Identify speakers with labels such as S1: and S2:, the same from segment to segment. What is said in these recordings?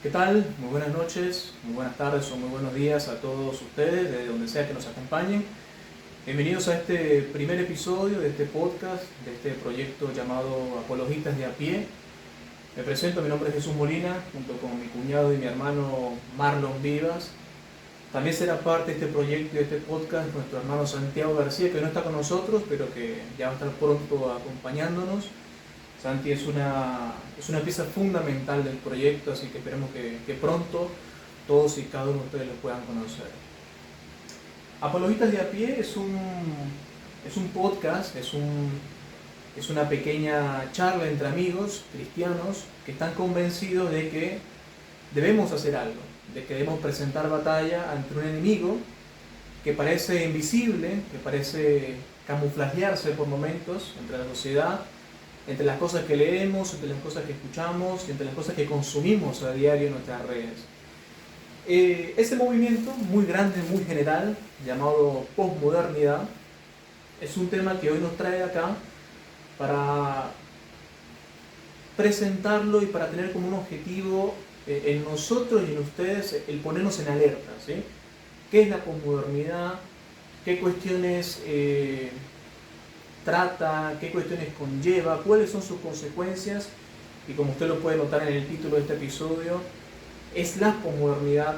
S1: ¿Qué tal? Muy buenas noches, muy buenas tardes o muy buenos días a todos ustedes, desde donde sea que nos acompañen. Bienvenidos a este primer episodio de este podcast, de este proyecto llamado Apologistas de a pie. Me presento, mi nombre es Jesús Molina, junto con mi cuñado y mi hermano Marlon Vivas. También será parte de este proyecto y de este podcast nuestro hermano Santiago García, que no está con nosotros, pero que ya va a estar pronto acompañándonos. Santi es una pieza fundamental del proyecto, así que esperemos que pronto todos y cada uno de ustedes lo puedan conocer. Apologistas de a pie es un podcast, es una pequeña charla entre amigos cristianos que están convencidos de que debemos hacer algo, de que debemos presentar batalla ante un enemigo que parece invisible, que parece camuflajearse por momentos entre la sociedad, entre las cosas que leemos, entre las cosas que escuchamos, entre las cosas que consumimos a diario en nuestras redes. Ese movimiento muy grande, muy general, llamado posmodernidad, es un tema que hoy nos trae acá para presentarlo y para tener como un objetivo en nosotros y en ustedes el ponernos en alerta, ¿sí? ¿Qué es la posmodernidad? ¿Qué cuestiones trata? ¿Qué cuestiones conlleva? ¿Cuáles son sus consecuencias? Y como usted lo puede notar en el título de este episodio, es la posmodernidad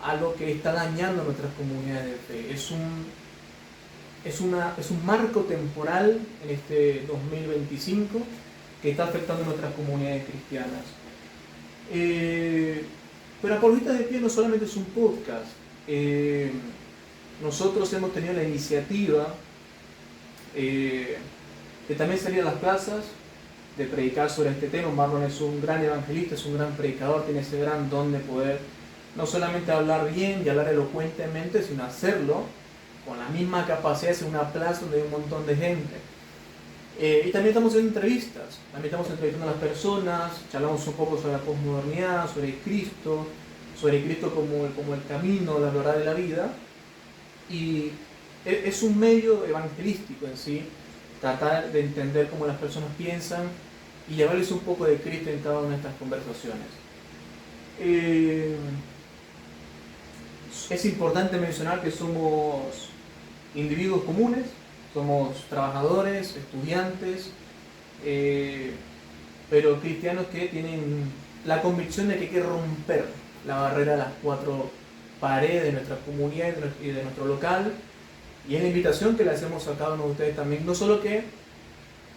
S1: algo que está dañando nuestras comunidades de fe. Es un marco temporal en este 2025 que está afectando nuestras comunidades cristianas. Pero Apologistas de Pie no solamente es un podcast. Nosotros hemos tenido la iniciativa de también salir a las plazas, de predicar sobre este tema. Marlon es un gran evangelista, es un gran predicador, tiene ese gran don de poder no solamente hablar bien y hablar elocuentemente, sino hacerlo con la misma capacidad de una plaza donde hay un montón de gente. Y también estamos haciendo entrevistas, también estamos entrevistando a las personas, charlamos un poco sobre la posmodernidad, sobre Cristo como el camino, la verdad de la vida. Y es un medio evangelístico en sí, tratar de entender cómo las personas piensan y llevarles un poco de Cristo en cada una de estas conversaciones. Es importante mencionar que somos individuos comunes, somos trabajadores, estudiantes, pero cristianos que tienen la convicción de que hay que romper la barrera de las cuatro paredes de nuestra comunidad y de nuestro local. Y es la invitación que le hacemos a cada uno de ustedes también, no solo que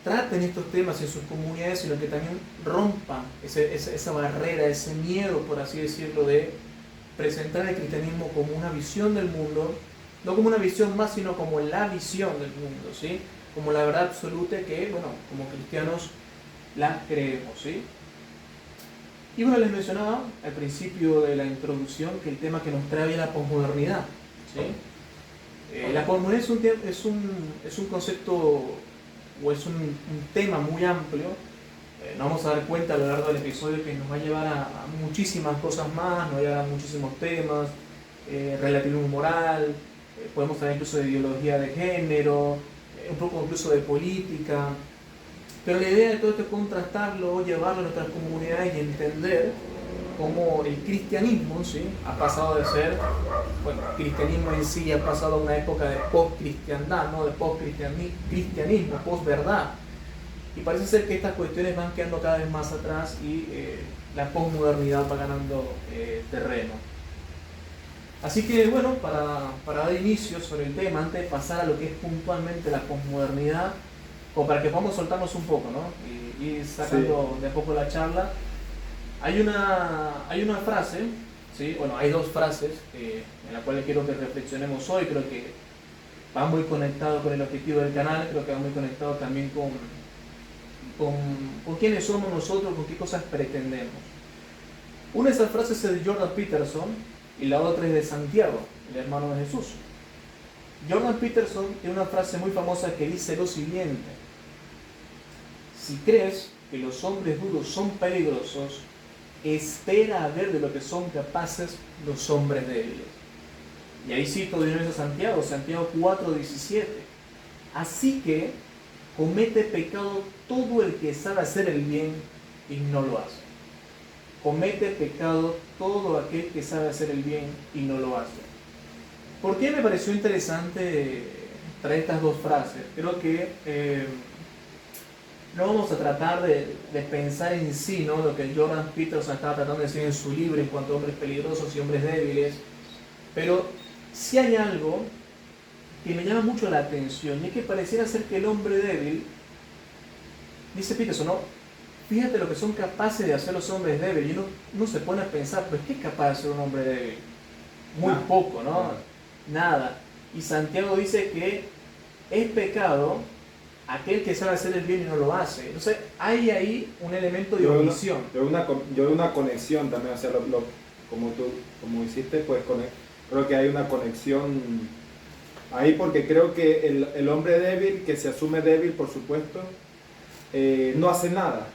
S1: traten estos temas en sus comunidades, sino que también rompan esa barrera, ese miedo, por así decirlo, de presentar el cristianismo como una visión del mundo, no como una visión más, sino como la visión del mundo, ¿sí? Como la verdad absoluta que, bueno, como cristianos la creemos, ¿sí? Y bueno, les mencionaba al principio de la introducción que el tema que nos trae es la posmodernidad, ¿sí? La posmodernidad es un concepto o es un tema muy amplio. Nos vamos a dar cuenta a lo largo del episodio que nos va a llevar a muchísimas cosas más, nos va a llevar a muchísimos temas, relativismo moral, podemos hablar incluso de ideología de género, un poco incluso de política. Pero la idea de todo esto es contrastarlo, llevarlo a nuestras comunidades y entender cómo el cristianismo, ¿sí?, ha pasado de ser, bueno, el cristianismo en sí ha pasado a una época de post-cristiandad, ¿no?, de post-cristianismo, post-verdad. Y parece ser que estas cuestiones van quedando cada vez más atrás y la posmodernidad va ganando terreno. Así que, bueno, para dar inicio sobre el tema, antes de pasar a lo que es puntualmente la posmodernidad, como para que podamos soltarnos un poco, ¿no?, y ir sacando de a poco la charla. Hay una frase, ¿sí? Bueno, hay dos frases en las cuales quiero que reflexionemos hoy. Creo que va muy conectado con el objetivo del canal, creo que va muy conectado también con quiénes somos nosotros, con qué cosas pretendemos. Una de esas frases es de Jordan Peterson y la otra es de Santiago, el hermano de Jesús. Jordan Peterson tiene una frase muy famosa que dice lo siguiente: si crees que los hombres duros son peligrosos, espera a ver de lo que son capaces los hombres débiles. Y ahí cito de nuevo a Santiago 4:17. Así que comete pecado todo el que sabe hacer el bien y no lo hace. comete pecado todo aquel que sabe hacer el bien y no lo hace. ¿Por qué me pareció interesante traer estas dos frases? Creo que no vamos a tratar de pensar en sí, ¿no?, lo que Jordan Peterson estaba tratando de decir en su libro en cuanto a hombres peligrosos y hombres débiles, pero sí hay algo que me llama mucho la atención, y es que pareciera ser que el hombre débil, dice Peterson, ¿no?, fíjate lo que son capaces de hacer los hombres débiles, y uno se pone a pensar, pues ¿qué es capaz de hacer un hombre débil? Muy poco, ¿no? Nada. Y Santiago dice que es pecado aquel que sabe hacer el bien y no lo hace. Entonces hay ahí un elemento de omisión.
S2: Yo veo una conexión también, o sea, como hiciste, pues creo que hay una conexión ahí, porque creo que el hombre débil, que se asume débil, por supuesto, no hace nada.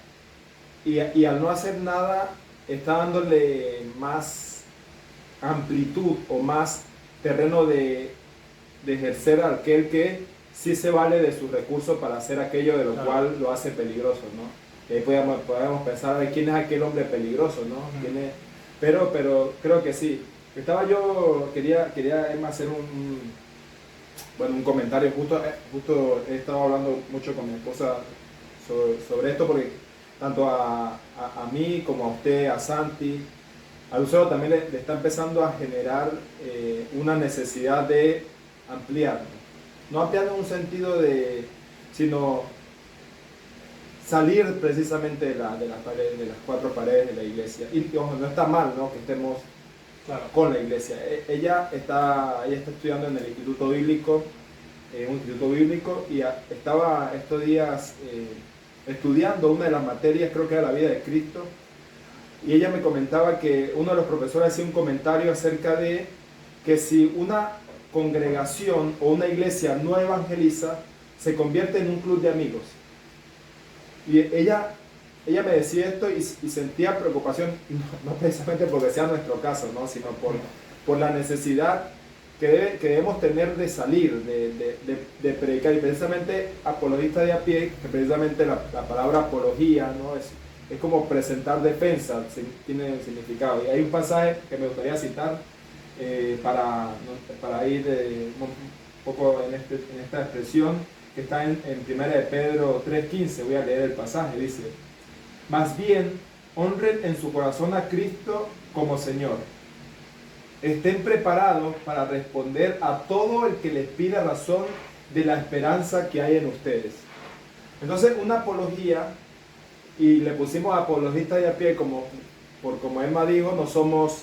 S2: Y al no hacer nada, está dándole más amplitud o más terreno de ejercer a aquel que sí se vale de sus recursos para hacer aquello de lo cual lo hace peligroso, ¿no? Y ahí podemos pensar, ¿quién es aquel hombre peligroso, no? ¿Quién es? Pero creo que sí. Quería Emma, hacer un comentario. Justo he estado hablando mucho con mi esposa sobre esto, porque tanto a mí como a usted, a Santi, a Lucero también le está empezando a generar una necesidad de ampliar. No ampliar en un sentido sino salir precisamente de las cuatro paredes de la iglesia. Y ojo, no está mal, ¿no?, que estemos con la iglesia. Ella está estudiando en el Instituto Bíblico, un instituto bíblico, y estaba estos días estudiando una de las materias, creo que era la vida de Cristo, y ella me comentaba que uno de los profesores hacía un comentario acerca de que si una congregación o una iglesia no evangeliza, se convierte en un club de amigos. Y ella me decía esto y sentía preocupación, no precisamente porque sea nuestro caso, ¿no?, sino por la necesidad que debemos tener de salir, de predicar. Y precisamente apologista de a pie, que precisamente la palabra apología, ¿no?, es como presentar defensa, tiene significado. Y hay un pasaje que me gustaría citar para ir un poco en esta expresión, que está en 1 de Pedro 3:15. Voy a leer el pasaje. Dice: más bien, honren en su corazón a Cristo como Señor. Estén preparados para responder a todo el que les pida razón de la esperanza que hay en ustedes. Entonces, una apología, y le pusimos apologista de a pie, como Emma dijo, no somos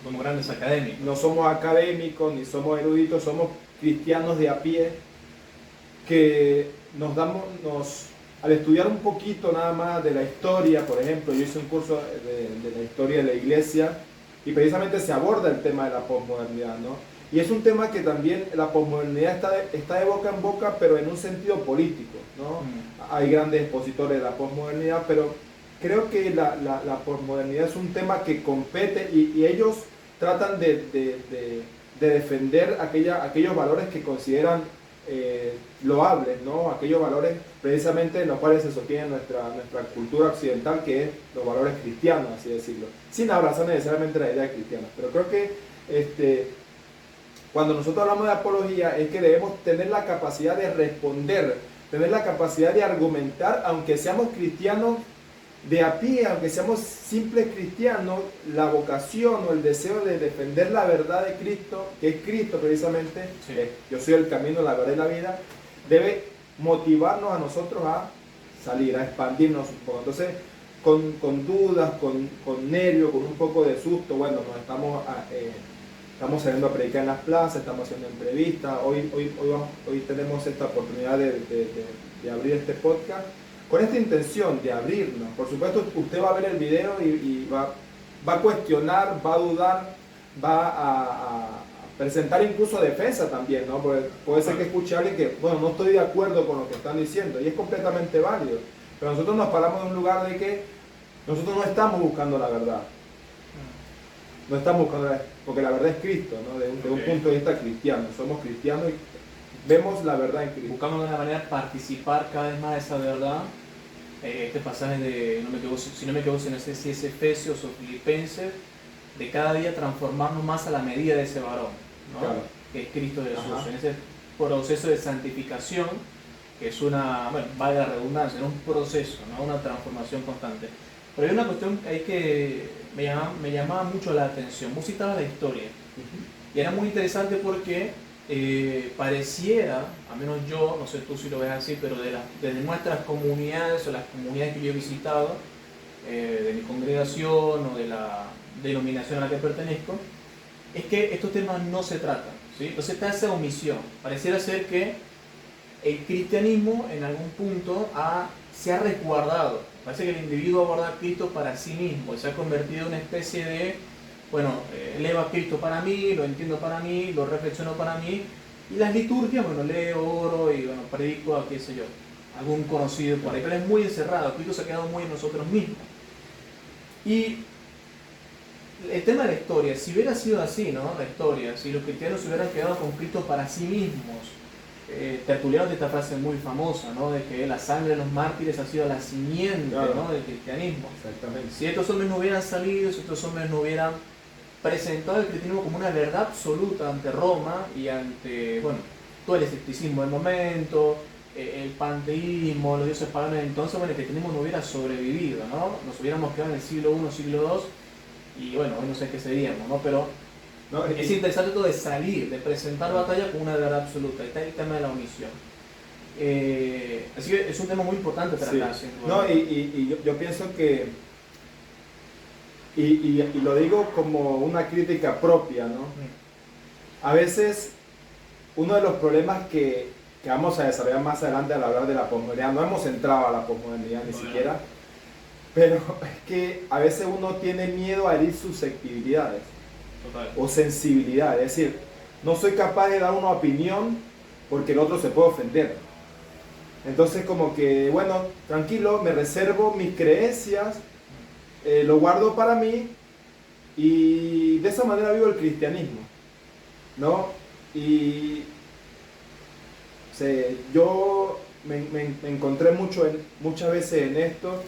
S1: como grandes académicos.
S2: No somos académicos, ni somos eruditos, somos cristianos de a pie, que al estudiar un poquito nada más de la historia. Por ejemplo, yo hice un curso de la historia de la iglesia, y precisamente se aborda el tema de la posmodernidad, ¿no? Y es un tema que también la posmodernidad está de boca en boca, pero en un sentido político, ¿no? Hay grandes expositores de la posmodernidad, pero creo que la posmodernidad es un tema que compete, y ellos tratan de defender aquellos valores que consideran loables, ¿no? Aquellos valores precisamente en los cuales se sostiene nuestra cultura occidental, que es los valores cristianos, así decirlo, sin abrazar necesariamente la idea cristiana. Pero creo que cuando nosotros hablamos de apología, es que debemos tener la capacidad de responder, tener la capacidad de argumentar, aunque seamos cristianos de a pie, aunque seamos simples cristianos. La vocación o el deseo de defender la verdad de Cristo, que es Cristo precisamente, yo soy el camino, la verdad y la vida, debe motivarnos a nosotros a salir, a expandirnos un poco. Entonces, con dudas, con nervios, con un poco de susto, bueno, estamos saliendo a predicar en las plazas, estamos haciendo entrevistas. Hoy tenemos esta oportunidad de abrir este podcast con esta intención de abrirnos. Por supuesto, usted va a ver el video y va a cuestionar, va a dudar, va a presentar incluso defensa también, ¿no? Porque puede ser que escuche a alguien que, bueno, no estoy de acuerdo con lo que están diciendo, y es completamente válido. Pero nosotros nos paramos en un lugar de que nosotros no estamos buscando la verdad. No estamos buscando porque la verdad es Cristo, ¿no? De un punto de vista cristiano. Somos cristianos y vemos la verdad en Cristo.
S1: Buscamos de una manera participar cada vez más de esa verdad, este pasaje de, no me equivoco, si no me equivoco, no sé si es Efesios o Filipenses, de cada día transformarnos más a la medida de ese varón, ¿no?
S2: Claro.
S1: Que es Cristo Jesús,
S2: Ajá.
S1: en ese proceso de santificación, que es una, bueno, valga la redundancia, ¿no? Un proceso, ¿no? Una transformación constante. Pero hay una cuestión ahí que me llamaba mucho la atención. Vos citabas la historia, y era muy interesante porque pareciera, a menos yo, no sé tú si lo ves así, pero desde nuestras comunidades o las comunidades que yo he visitado, de mi congregación o de la denominación a la que pertenezco, es que estos temas no se tratan, ¿sí? Entonces está esa omisión. Pareciera ser que el cristianismo en algún punto se ha resguardado. Parece que el individuo aborda a Cristo para sí mismo y se ha convertido en una especie de, bueno, leo a Cristo para mí, lo entiendo para mí, lo reflexiono para mí, y las liturgias, bueno, leo, oro y bueno, predico a qué sé yo, algún conocido por ahí, pero es muy encerrado. Cristo se ha quedado muy en nosotros mismos. Y el tema de la historia, si hubiera sido así, ¿no? La historia, si los cristianos se hubieran quedado con Cristo para sí mismos, Tertuliano tiene esta frase muy famosa, ¿no? De que la sangre de los mártires ha sido la simiente,
S2: claro,
S1: ¿no? Del cristianismo.
S2: Exactamente.
S1: Si estos hombres no hubieran salido, si estos hombres no hubieran presentado el cristianismo como una verdad absoluta ante Roma y ante, bueno, todo el escepticismo del momento, el panteísmo, los dioses paganos, entonces, bueno, el cristianismo no hubiera sobrevivido, ¿no? Nos hubiéramos quedado en el siglo I, siglo II, y bueno, hoy no sé qué seríamos, ¿no? Pero
S2: No,
S1: es interesante todo de salir, de presentar batalla con una verdad absoluta. Está el tema de la omisión. Así que es un tema muy importante tratar.
S2: Sí. No, yo pienso que, y lo digo como una crítica propia, ¿no? A veces uno de los problemas que vamos a desarrollar más adelante al hablar de la posmodernidad, no hemos entrado a la posmodernidad ni siquiera, pero es que a veces uno tiene miedo a herir susceptibilidades.
S1: Total.
S2: O sensibilidad, es decir, no soy capaz de dar una opinión porque el otro se puede ofender. Entonces como que, bueno, tranquilo, me reservo mis creencias, lo guardo para mí y de esa manera vivo el cristianismo, ¿no? Y yo me encontré muchas veces en esto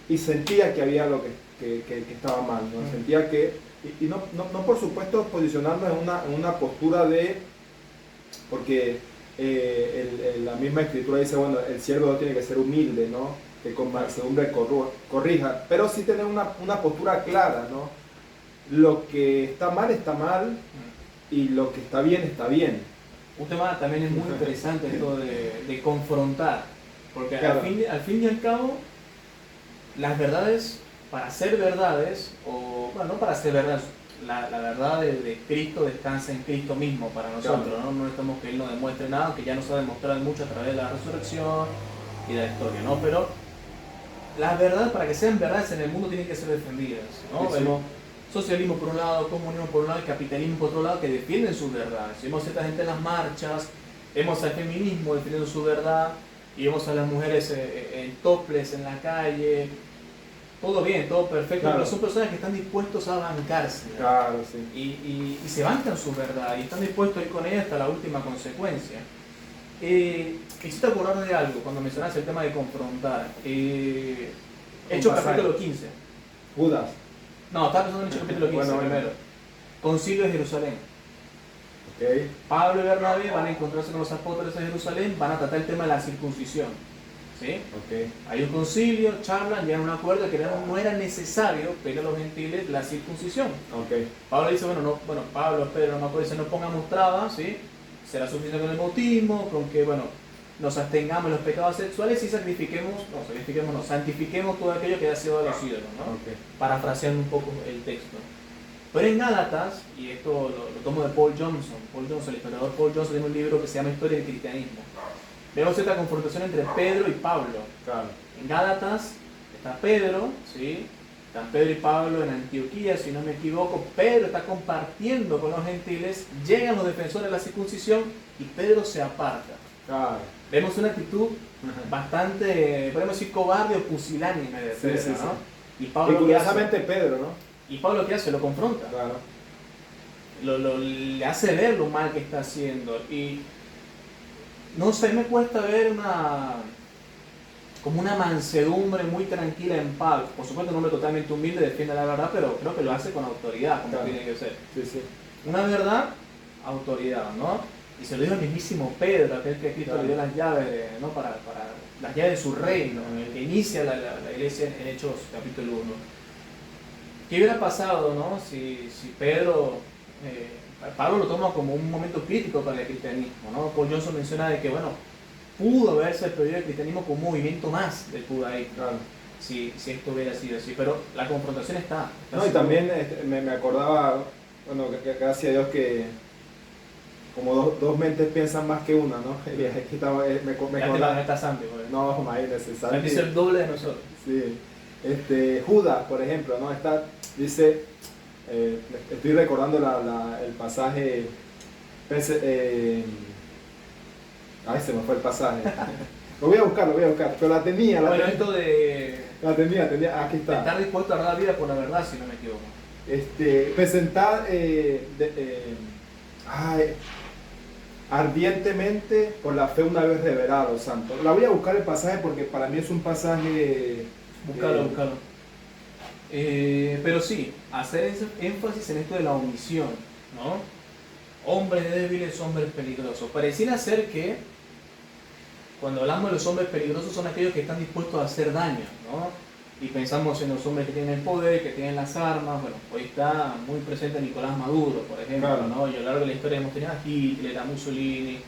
S2: y sentía que había algo que estaba mal, ¿no? Sentía que, y no por supuesto posicionarnos en una postura de, porque la misma escritura dice, bueno, el siervo no tiene que ser humilde, ¿no? Que con mansedumbre corrija, pero sí tener una postura clara, ¿no? Lo que está mal y lo que está bien.
S1: Un tema también es muy interesante esto de confrontar, porque
S2: Claro.
S1: al fin y al cabo, las verdades, para ser verdades, o bueno, no para ser verdades, la verdad de Cristo descansa en Cristo mismo para nosotros,
S2: Claro.
S1: ¿no? No necesitamos que Él nos demuestre nada, que ya nos ha demostrado mucho a través de la resurrección y de la historia, ¿no? Pero las verdades, para que sean verdades en el mundo, tienen que ser defendidas, ¿no?
S2: Sí.
S1: Vemos socialismo por un lado, comunismo por un lado y capitalismo por otro lado, que defienden sus verdades. Vemos a esta gente en las marchas, vemos al feminismo defendiendo su verdad, y vemos a las mujeres en topless en la calle. Todo bien, todo perfecto,
S2: Claro.
S1: pero son personas que están dispuestos a bancarse, ¿no?
S2: Claro, sí.
S1: Y se bancan su verdad y están dispuestos a ir con ella hasta la última consecuencia. Quisiste acordar de algo cuando mencionaste el tema de confrontar. Hechos capítulo 15.
S2: Judas.
S1: No, estaba pensando en Hechos capítulo 15
S2: Bueno.
S1: primero. Concilio de Jerusalén.
S2: Okay.
S1: Pablo y Bernabé van a encontrarse con los apóstoles de Jerusalén, van a tratar el tema de la circuncisión. ¿Sí?
S2: Okay.
S1: Hay un concilio, charlan, llegan a un acuerdo que no era necesario pedir a los gentiles la circuncisión.
S2: Okay.
S1: Pablo dice, Pablo, Pedro, no me acuerdo, dice, no pongamos trabas, ¿sí? Será suficiente con el bautismo, con que, bueno, nos abstengamos de los pecados sexuales y santifiquemos todo aquello que ha sido a los ídolos, ¿no?
S2: Okay.
S1: Parafraseando un poco el texto. Pero en Gálatas, y esto lo tomo de Paul Johnson, el historiador Paul Johnson tiene un libro que se llama Historia del Cristianismo. Vemos esta confrontación entre Pedro y Pablo.
S2: Claro.
S1: En Gálatas está Pedro, ¿sí? Están Pedro y Pablo en Antioquía, si no me equivoco. Pedro está compartiendo con los gentiles, llegan los defensores de la circuncisión y Pedro se aparta.
S2: Claro.
S1: Vemos una actitud bastante, podemos decir, cobarde o pusilánime de Pedro,
S2: Sí.
S1: ¿no? Y
S2: Y
S1: Pablo,
S2: curiosamente Pedro, ¿no?
S1: ¿y Pablo qué hace? Lo confronta.
S2: Claro.
S1: Le hace ver lo mal que está haciendo. Y no sé, me cuesta ver como una mansedumbre muy tranquila en paz. Por supuesto, un hombre totalmente humilde defiende la verdad, pero creo que lo hace con autoridad, como
S2: Claro.
S1: tiene que ser.
S2: Sí, sí.
S1: Una verdad, autoridad, ¿no? Y se lo dijo el mismísimo Pedro, aquel que Cristo
S2: Claro.
S1: le dio las llaves, ¿no? para las llaves de su reino, el que inicia la iglesia en Hechos capítulo 1. ¿Qué hubiera pasado, no? Si Pedro, Pablo lo toma como un momento crítico para el cristianismo, ¿no? Paul Johnson menciona de que, bueno, pudo haberse perdido el cristianismo como un movimiento más del judaísmo,
S2: Claro.
S1: si esto hubiera sido así, pero la confrontación está
S2: No, y también me acordaba, bueno, que gracias a Dios que como dos mentes piensan más que una, ¿no? Y aquí estaba, me
S1: Ya te
S2: acordaba.
S1: no está Santi, pues.
S2: No, imagínese,
S1: Santi es el doble de nosotros.
S2: Sí. Judas, por ejemplo, ¿no? Dice, estoy recordando el pasaje, ay, se me fue el pasaje. Lo voy a buscar, pero la tenía.
S1: Bueno, esto de
S2: Aquí está.
S1: estar dispuesto a dar la vida por la verdad, si no me equivoco.
S2: Presentar ardientemente por la fe una vez revelado, santo. La voy a buscar el pasaje porque para mí es un pasaje.
S1: Búscalo. Pero sí, hacer énfasis en esto de la omisión, ¿no? Hombres débiles, hombres peligrosos. Pareciera ser que cuando hablamos de los hombres peligrosos son aquellos que están dispuestos a hacer daño, ¿no? Y pensamos en los hombres que tienen el poder, que tienen las armas. Bueno, hoy está muy presente Nicolás Maduro, por ejemplo,
S2: Claro.
S1: ¿no? Y a lo largo de la historia hemos tenido a Hitler, a Mussolini,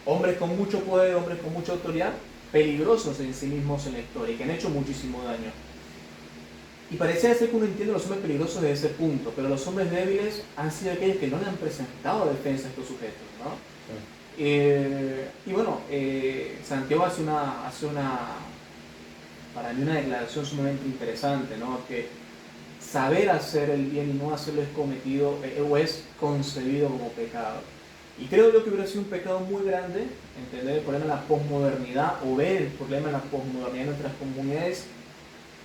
S1: hombres con mucho poder, hombres con mucha autoridad, peligrosos en sí mismos en la historia y que han hecho muchísimo daño. Y parecía ser que uno entiende los hombres peligrosos desde ese punto, pero los hombres débiles han sido aquellos que no le han presentado defensa a estos sujetos, ¿no? Y bueno, Santiago hace para mí una declaración sumamente interesante, ¿no? Que saber hacer el bien y no hacerlo es cometido o es concebido como pecado. Y creo yo que hubiera sido un pecado muy grande entender el problema de la posmodernidad o ver el problema de la posmodernidad en nuestras comunidades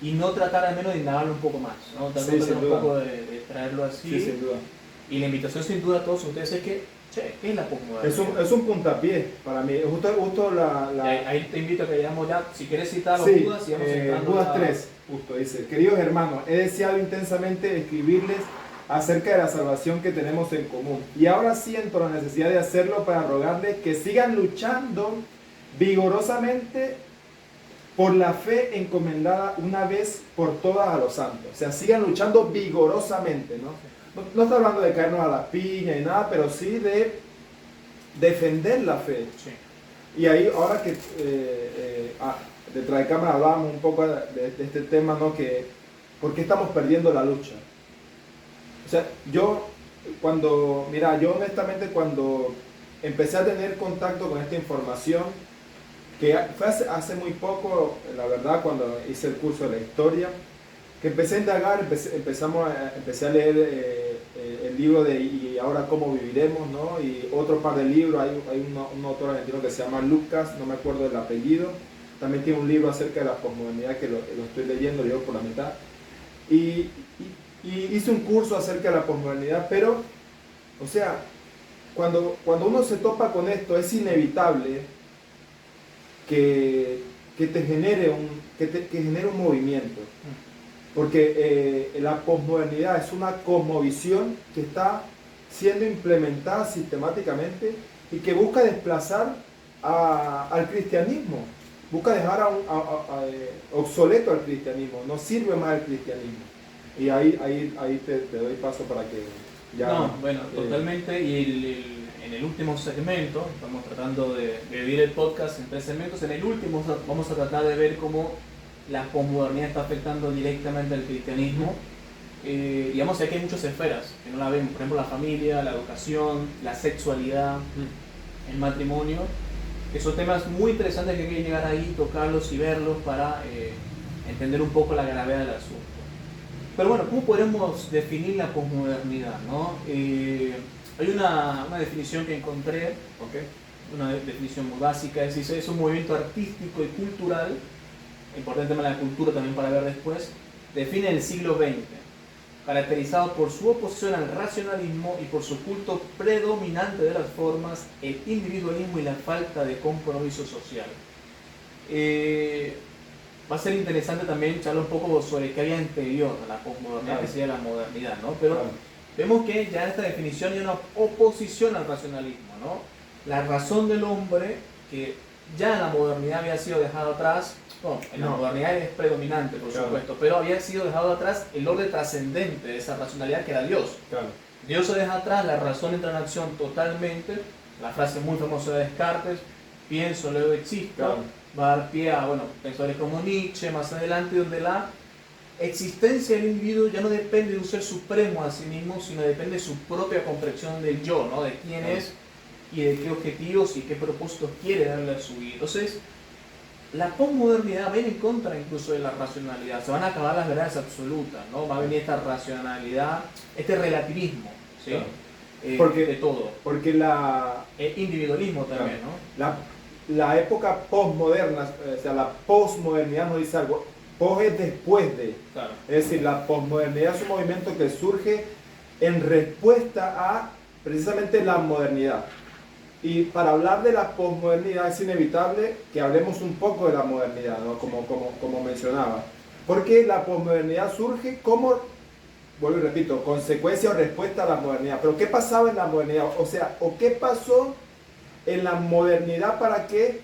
S1: y no tratar al menos de indagarlo un poco más, ¿no? Tratar un poco de traerlo así.
S2: Sí, sin duda.
S1: Y la invitación sin duda a todos ustedes es que, ¿qué es la posmodernidad?
S2: Es un puntapié para mí. Justo
S1: Ahí te invito a que vayamos ya, si quieres citar los
S2: Sí,
S1: Judas y vamos entrando
S2: Judas 3, justo dice: queridos hermanos, he deseado intensamente escribirles acerca de la salvación que tenemos en común. Y ahora siento la necesidad de hacerlo para rogarles que sigan luchando vigorosamente por la fe encomendada una vez por todas a los santos. O sea, sigan luchando vigorosamente, ¿no? No está hablando de caernos a la piña y nada, pero sí de defender la fe.
S1: Sí.
S2: Y ahí, ahora que detrás de cámara hablábamos un poco de este tema, ¿no? Que ¿por qué estamos perdiendo la lucha? O sea, yo honestamente cuando empecé a tener contacto con esta información, que fue hace muy poco, la verdad, cuando hice el curso de la historia, que empecé a indagar, empecé a leer el libro de Y ahora cómo viviremos, ¿no? Y otro par de libros, hay un autor argentino que se llama Lucas, no me acuerdo del apellido, también tiene un libro acerca de la posmodernidad que lo estoy leyendo, lo llevo por la mitad, y hice un curso acerca de la posmodernidad, pero, o sea, cuando uno se topa con esto, es inevitable que te genere un movimiento. Porque la posmodernidad es una cosmovisión que está siendo implementada sistemáticamente y que busca desplazar al cristianismo, busca dejar obsoleto al cristianismo, no sirve más el cristianismo. Y ahí te doy paso para que ya...
S1: No, bueno, totalmente. Y en el último segmento, estamos tratando de dividir el podcast en 3 segmentos, en el último vamos a tratar de ver cómo la posmodernidad está afectando directamente al cristianismo. Digamos que hay muchas esferas que no la vemos, por ejemplo la familia, la educación, la sexualidad, el matrimonio, que son temas muy interesantes que hay que llegar ahí, tocarlos y verlos para entender un poco la gravedad del asunto. Pero bueno, ¿cómo podemos definir la posmodernidad, ¿no? Hay una definición que encontré, una definición muy básica, es un movimiento artístico y cultural, importante tema de la cultura también para ver después, define el siglo XX, caracterizado por su oposición al racionalismo y por su culto predominante de las formas, el individualismo y la falta de compromiso social. va a ser interesante también charlar un poco sobre qué había anterior a la posmodernidad,
S2: Claro.
S1: que sería la modernidad, ¿no? Pero
S2: Claro.
S1: vemos que ya en esta definición hay una oposición al racionalismo, ¿no? La razón del hombre, que ya en la modernidad había sido dejado atrás, bueno, en la
S2: No.
S1: modernidad es predominante, por
S2: Claro.
S1: supuesto, pero había sido dejado atrás el orden trascendente de esa racionalidad que era Dios.
S2: Claro.
S1: Dios se deja atrás, la razón entra en acción totalmente, la frase muy famosa de Descartes, pienso, luego existo,
S2: Claro.
S1: va a dar pie a, bueno, pensadores como Nietzsche más adelante, donde la existencia del individuo ya no depende de un ser supremo a sí mismo, sino depende de su propia comprensión del yo, ¿no? De quién es y de qué objetivos y qué propósitos quiere darle a su vida. Entonces, la posmodernidad va a ir en contra incluso de la racionalidad, se van a acabar las verdades absolutas, ¿no? Va a venir esta racionalidad, este relativismo, ¿sí?
S2: Claro.
S1: De
S2: Porque,
S1: todo.
S2: porque la,
S1: Individualismo también, ¿no?
S2: la época posmoderna, o sea, la posmodernidad nos dice algo. Pos es después de.
S1: Claro.
S2: Es decir, la posmodernidad es un movimiento que surge en respuesta a precisamente la modernidad. Y para hablar de la posmodernidad es inevitable que hablemos un poco de la modernidad, ¿no? Como mencionaba. Porque la posmodernidad surge como, vuelvo y repito, consecuencia o respuesta a la modernidad. Pero ¿qué pasaba en la modernidad? O sea, ¿o qué pasó en la modernidad para que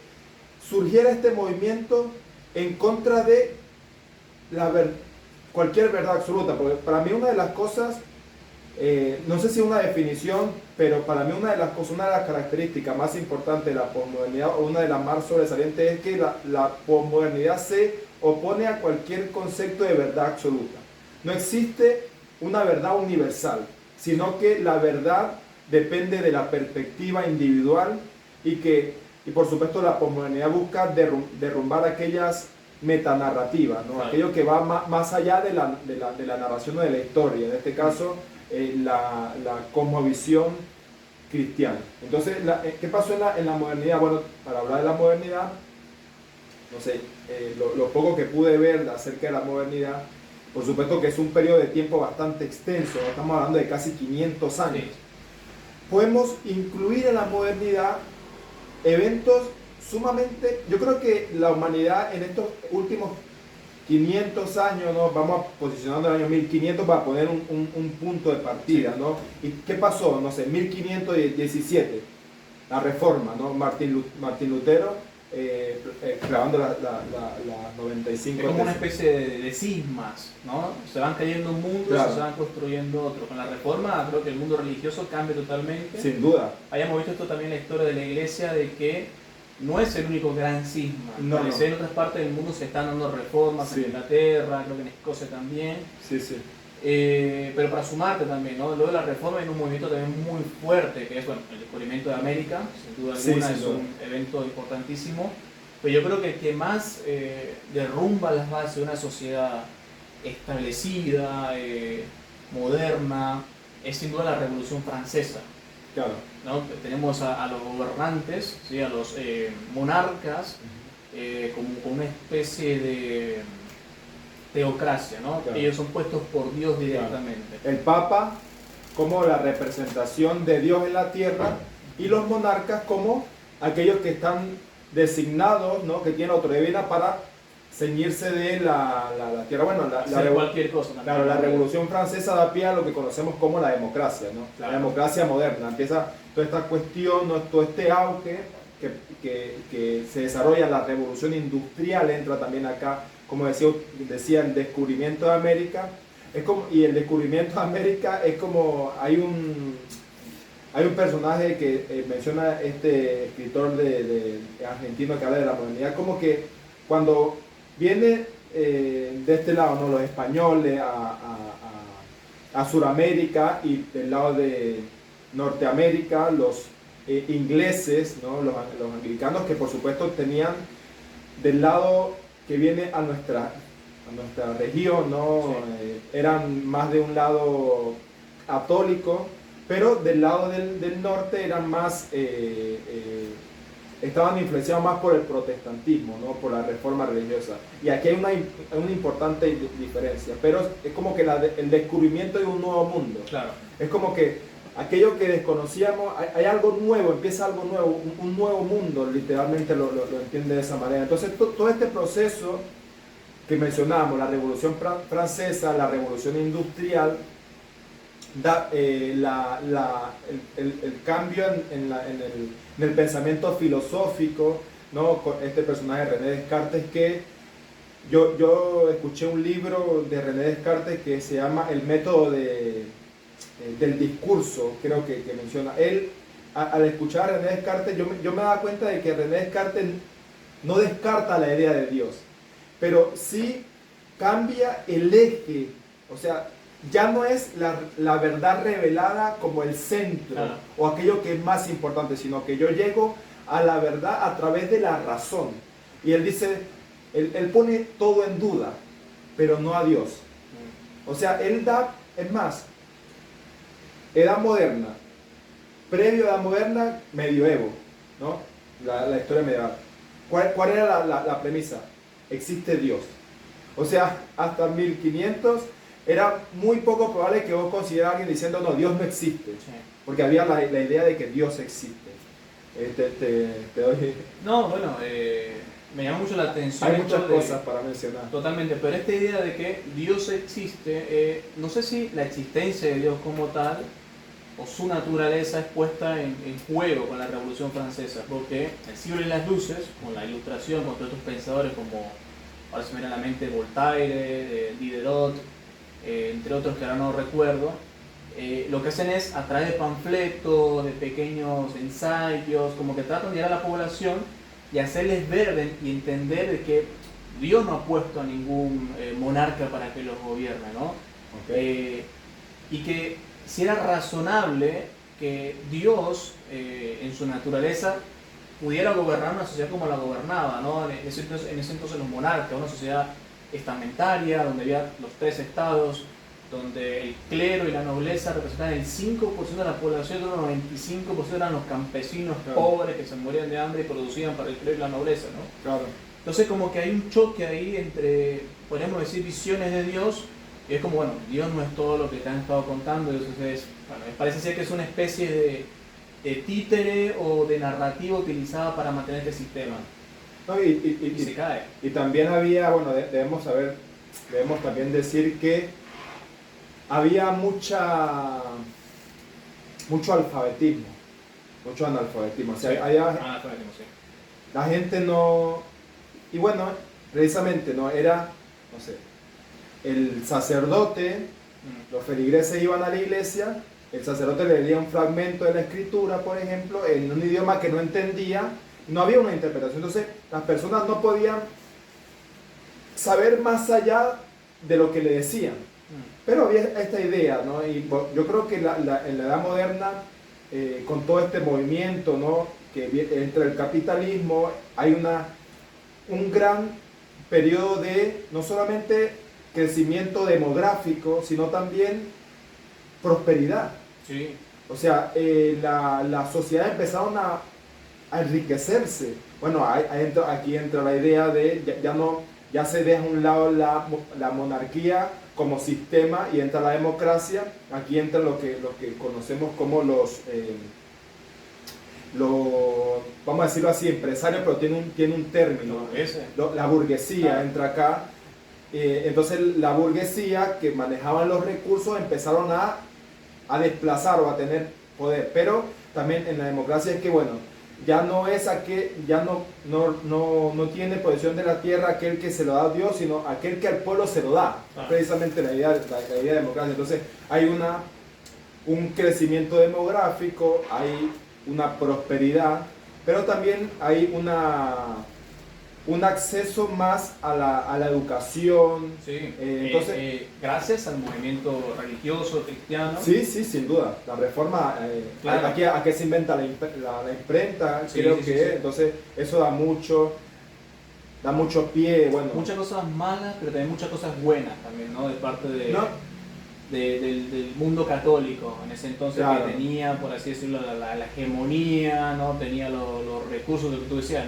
S2: surgiera este movimiento en contra de cualquier verdad absoluta? Porque para mí una de las cosas, no sé si una definición, pero para mí una de las cosas, una de las características más importantes de la posmodernidad, o una de las más sobresalientes, es que la posmodernidad se opone a cualquier concepto de verdad absoluta. No existe una verdad universal, sino que la verdad depende de la perspectiva individual y por supuesto la posmodernidad busca derrumbar aquellas metanarrativas, ¿no?
S1: Claro.
S2: Aquello que va más allá de la narración o de la historia, en este caso la cosmovisión cristiana. Entonces, ¿qué pasó en la modernidad? Bueno, para hablar de la modernidad, no sé, lo poco que pude ver acerca de la modernidad, por supuesto que es un periodo de tiempo bastante extenso, ¿no? Estamos hablando de casi 500 años.
S1: Sí.
S2: Podemos incluir en la modernidad eventos sumamente, yo creo que la humanidad en estos últimos 500 años, ¿no? Vamos posicionando el año 1500 para poner un punto de partida, ¿no? ¿Y qué pasó? No sé, 1517, la Reforma, ¿no? Martín Lutero, clavando las 95
S1: Es como una
S2: tesis.
S1: especie de cismas, ¿no? Se van cayendo mundos
S2: Claro.
S1: y se van construyendo otros. Con la Reforma creo que el mundo religioso cambia totalmente.
S2: Sin duda.
S1: Hayamos visto esto también en la historia de la Iglesia, de que no es el único gran cisma.
S2: No, no.
S1: En otras partes del mundo se están dando reformas,
S2: Sí.
S1: en Inglaterra, creo que en Escocia también.
S2: Sí, sí.
S1: Pero para sumarte también, ¿no? Luego de la Reforma hay un movimiento también muy fuerte, que es, bueno, el descubrimiento de América, sin duda
S2: Sí,
S1: alguna,
S2: sin
S1: es
S2: duda.
S1: un evento importantísimo. Pero yo creo que el que más derrumba las bases de una sociedad establecida, moderna, es sin duda la Revolución Francesa,
S2: Claro.
S1: ¿no? Tenemos a los gobernantes, ¿sí? A los monarcas, como una especie de teocracia, ¿no?
S2: Claro.
S1: Ellos son puestos por Dios directamente.
S2: El Papa como la representación de Dios en la tierra y los monarcas como aquellos que están designados, ¿no? Que tienen autoridad divina para ceñirse de la tierra. Bueno,
S1: Hacer cualquier cosa también.
S2: claro, la Revolución Francesa da pie a lo que conocemos como la democracia, ¿no?
S1: Claro.
S2: La democracia moderna. Empieza toda esta cuestión, ¿no? Todo este auge que se desarrolla, la revolución industrial entra también acá, como decía el descubrimiento de América, y el descubrimiento de América es como, hay un personaje que menciona este escritor de argentino que habla de la modernidad, como que cuando viene de este lado, ¿no? Los españoles a Suramérica y del lado de Norteamérica, los ingleses, ¿no? Los anglicanos, que por supuesto tenían del lado que viene a nuestra región, ¿no?
S1: Sí.
S2: Eran más de un lado católico, pero del lado del norte eran más, estaban influenciados más por el protestantismo, ¿no? Por la reforma religiosa. Y aquí hay una importante diferencia, pero es como que el descubrimiento de un nuevo mundo.
S1: Claro.
S2: Es como que aquello que desconocíamos, hay algo nuevo, empieza algo nuevo, un nuevo mundo, literalmente lo entiende de esa manera. Entonces todo este proceso que mencionábamos, la Revolución Francesa, la Revolución Industrial, el cambio en el pensamiento filosófico, ¿no? Con este personaje René Descartes, que yo escuché un libro de René Descartes que se llama El método del discurso, creo que menciona. Él, al escuchar a René Descartes, yo me daba cuenta de que René Descartes no descarta la idea de Dios, pero sí cambia el eje, o sea, ya no es la verdad revelada como el centro o aquello que es más importante, sino que yo llego a la verdad a través de la razón. Y él dice, él pone todo en duda, pero no a Dios. O sea, él da, es más, edad moderna, previo a edad moderna, medioevo, ¿no? La historia medieval. ¿Cuál era la premisa? Existe Dios. O sea, hasta 1500 era muy poco probable que vos consideras a alguien diciendo, no, Dios no existe. Sí. Porque había la idea de que Dios existe. Te doy...
S1: No, bueno, me llama mucho la atención.
S2: Hay muchas cosas para mencionar.
S1: Totalmente, pero esta idea de que Dios existe, no sé si la existencia de Dios como tal o su naturaleza es puesta en juego con la Revolución Francesa, porque el siglo de las luces, con la Ilustración, con todos estos pensadores como, ahora se me viene a la mente, Voltaire, Diderot, entre otros que ahora no recuerdo, lo que hacen es, a través de panfletos, de pequeños ensayos, como que tratan de llegar a la población y hacerles ver y entender de que Dios no ha puesto a ningún monarca para que los gobierne, ¿no? Okay. Y que si era razonable que Dios, en su naturaleza, pudiera gobernar una sociedad como la gobernaba, ¿no? En ese entonces los monarcas, una sociedad estamentaria, donde había los 3 estados, donde el clero y la nobleza representaban el 5% de la población, y el 95% eran los campesinos pobres que se morían de hambre y producían para el clero y la nobleza, ¿no?
S2: Claro.
S1: Entonces como que hay un choque ahí entre, podríamos decir, visiones de Dios, y es como, bueno, Dios no es todo lo que te han estado contando, Dios bueno, me parece ser que es una especie de títere o de narrativa utilizada para mantener este sistema.
S2: No, y
S1: se cae.
S2: Y también había, bueno, debemos también decir que había mucho alfabetismo, mucho analfabetismo. O sea,
S1: sí. Analfabetismo, sí.
S2: La gente no... Y bueno, precisamente, ¿no? Era, no sé, el sacerdote, los feligreses iban a la iglesia, el sacerdote le leía un fragmento de la escritura, por ejemplo, en un idioma que no entendía, no había una interpretación. Entonces, las personas no podían saber más allá de lo que le decían. Pero había esta idea, ¿no? Y yo creo que en la edad moderna, con todo este movimiento, ¿no? Que entre el capitalismo, hay un gran periodo de no solamente crecimiento demográfico, sino también prosperidad.
S1: Sí.
S2: O sea, las sociedades empezaron a enriquecerse. Bueno, aquí entra la idea de ya se deja a un lado la monarquía como sistema y entra la democracia. Aquí entra lo que conocemos como vamos a decirlo así, empresarios, pero tiene un término. La burguesía entra acá. Entonces la burguesía que manejaban los recursos empezaron a desplazar o a tener poder. Pero también en la democracia es que, bueno, ya no es no tiene posesión de la tierra aquel que se lo da a Dios, sino aquel que al pueblo se lo da. Precisamente la idea de democracia. Entonces hay un crecimiento demográfico, hay una prosperidad, pero también hay un acceso más a la educación.
S1: Sí. Entonces, gracias al movimiento religioso cristiano.
S2: Sí, sin duda. La reforma, claro. Aquí se inventa la imprenta, sí, creo que sí. Entonces eso da mucho pie. Bueno,
S1: muchas cosas malas, pero también muchas cosas buenas también, ¿no? De parte del mundo católico en ese entonces, claro, que tenía, por así decirlo, la hegemonía, ¿no? Tenía los recursos de lo que tú decías,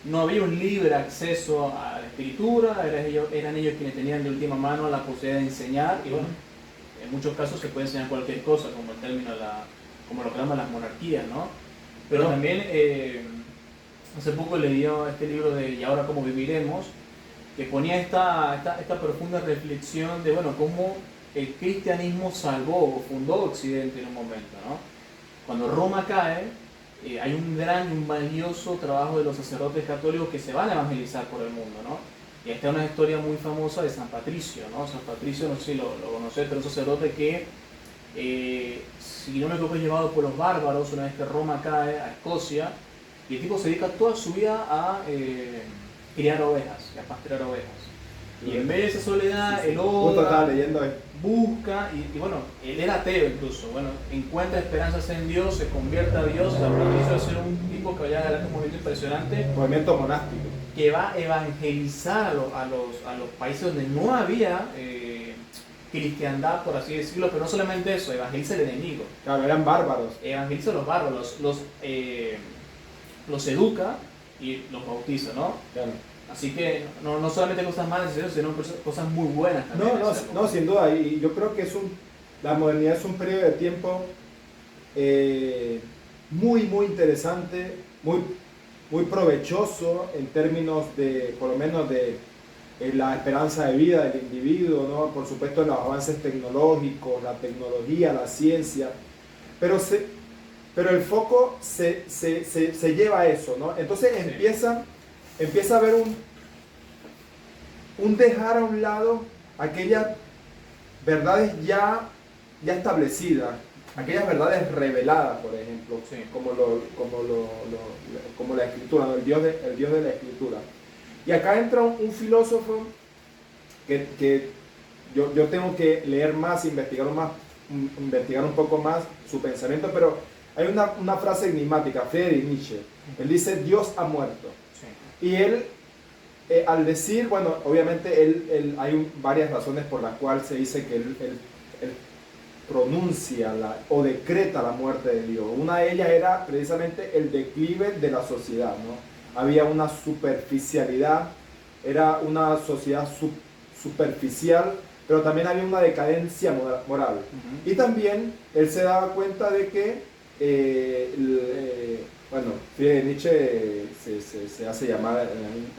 S1: no había un libre acceso a la escritura, eran ellos quienes tenían de última mano la posibilidad de enseñar, y bueno, en muchos casos se puede enseñar cualquier cosa, como el término, como lo que llaman las monarquías, ¿no? Pero también, hace poco leí este libro de Y ahora cómo viviremos, que ponía esta profunda reflexión de, bueno, cómo el cristianismo salvó o fundó Occidente en un momento, ¿no? Cuando Roma cae, hay un gran y un valioso trabajo de los sacerdotes católicos que se van a evangelizar por el mundo, ¿no? Y esta es una historia muy famosa de San Patricio, ¿no? San Patricio, no sé si lo conocés, pero es un sacerdote que, si no me equivoco, es llevado por los bárbaros una vez que Roma cae a Escocia, y el tipo se dedica toda su vida a criar ovejas, a pastorear ovejas. Y en vez de esa soledad, él
S2: estaba leyendo
S1: busca, y bueno, él era ateo incluso, bueno, encuentra esperanzas en Dios, se convierte a Dios, San Patricio es un tipo que vaya a ganar un movimiento impresionante.
S2: Movimiento monástico.
S1: Que va a evangelizar a los países donde no había cristiandad, por así decirlo, pero no solamente eso, evangeliza al enemigo.
S2: Claro, eran bárbaros.
S1: Evangeliza a los bárbaros, los educa y los bautiza, ¿no?
S2: Claro.
S1: Así que no solamente cosas malas, sino cosas muy buenas también.
S2: No, sin duda, y yo creo que la modernidad es un periodo de tiempo muy, muy interesante, muy provechoso en términos de, por lo menos de la esperanza de vida del individuo, ¿no? Por supuesto los avances tecnológicos, la tecnología, la ciencia, pero el foco se lleva a eso, ¿no? Entonces empieza a haber un dejar a un lado aquellas verdades ya establecidas, aquellas verdades reveladas, por ejemplo,
S1: sí,
S2: como la escritura, ¿no? el Dios de la escritura. Y acá entra un filósofo que yo tengo que leer más, investigar un poco más su pensamiento, pero hay una frase enigmática, Friedrich Nietzsche. Él dice, Dios ha muerto. Sí. Y él, al decir, bueno, obviamente hay varias razones por las cuales se dice que él pronuncia o decreta la muerte de Dios. Una de ellas era precisamente el declive de la sociedad, ¿no? Había una superficialidad, era una sociedad superficial, pero también había una decadencia moral. Y también él se daba cuenta de que, Friedrich Nietzsche se hace llamar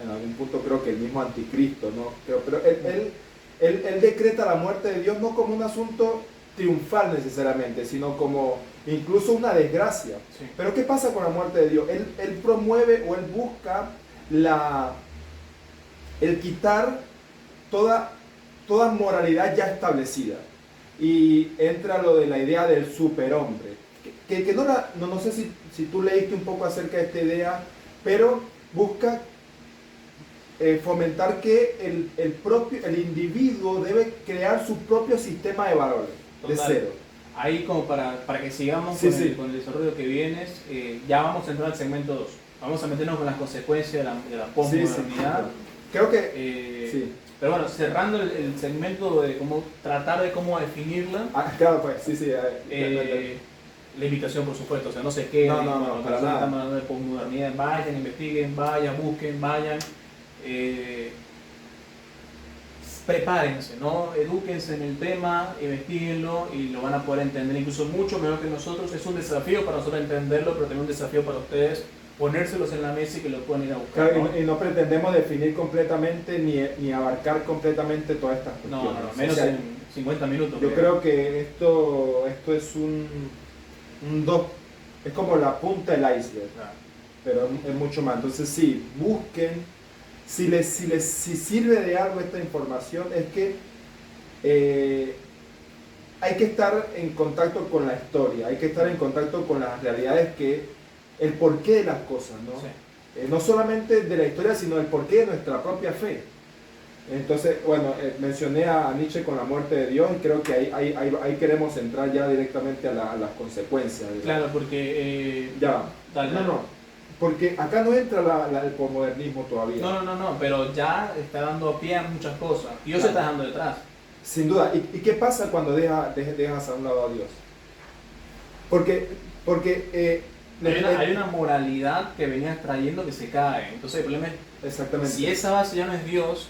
S2: en algún punto, creo que el mismo anticristo, ¿no? Pero él decreta la muerte de Dios no como un asunto triunfal necesariamente, sino como incluso una desgracia. Sí. Pero ¿qué pasa con la muerte de Dios? Él promueve o él busca el quitar toda moralidad ya establecida. Y entra lo de la idea del superhombre. Que no sé si tú leíste un poco acerca de esta idea, pero busca fomentar que el individuo debe crear su propio sistema de valores.
S1: Total. De cero. Ahí como para que sigamos con el desarrollo que vienes, ya vamos a entrar al segmento 2. Vamos a meternos con las consecuencias de la posmodernidad.
S2: Creo que...
S1: Pero bueno, cerrando el segmento de tratar de cómo definirla.
S2: Claro, pues,
S1: la invitación, por supuesto, o sea, no se queden.
S2: No, para nada.
S1: Estamos hablando de posmodernidad. Vayan, investiguen, vayan, busquen, vayan. Prepárense, ¿no? Edúquense en el tema, investiguenlo y lo van a poder entender incluso mucho mejor que nosotros. Es un desafío para nosotros entenderlo, pero también un desafío para ustedes ponérselos en la mesa y que lo puedan ir a buscar.
S2: Claro, ¿no? Y no pretendemos definir completamente ni abarcar completamente todas estas cuestiones.
S1: No, menos en 50 minutos.
S2: Yo creo que esto es es como la punta del iceberg, pero es mucho más. Entonces sí, busquen. Si sirve de algo esta información, es que hay que estar en contacto con la historia, hay que estar en contacto con las realidades, el porqué de las cosas, ¿no? Sí. No solamente de la historia, sino el porqué de nuestra propia fe. Entonces, bueno, mencioné a Nietzsche con la muerte de Dios y creo que ahí queremos entrar ya directamente a las consecuencias.
S1: Claro, porque...
S2: Porque acá no entra el posmodernismo todavía.
S1: No, pero ya está dando pie a muchas cosas. Dios se está dejando detrás.
S2: Sin duda. ¿Y qué pasa cuando dejas a un lado a Dios? Porque
S1: hay una moralidad que venías trayendo que se cae. Entonces el problema es, exactamente, si esa base ya no es Dios,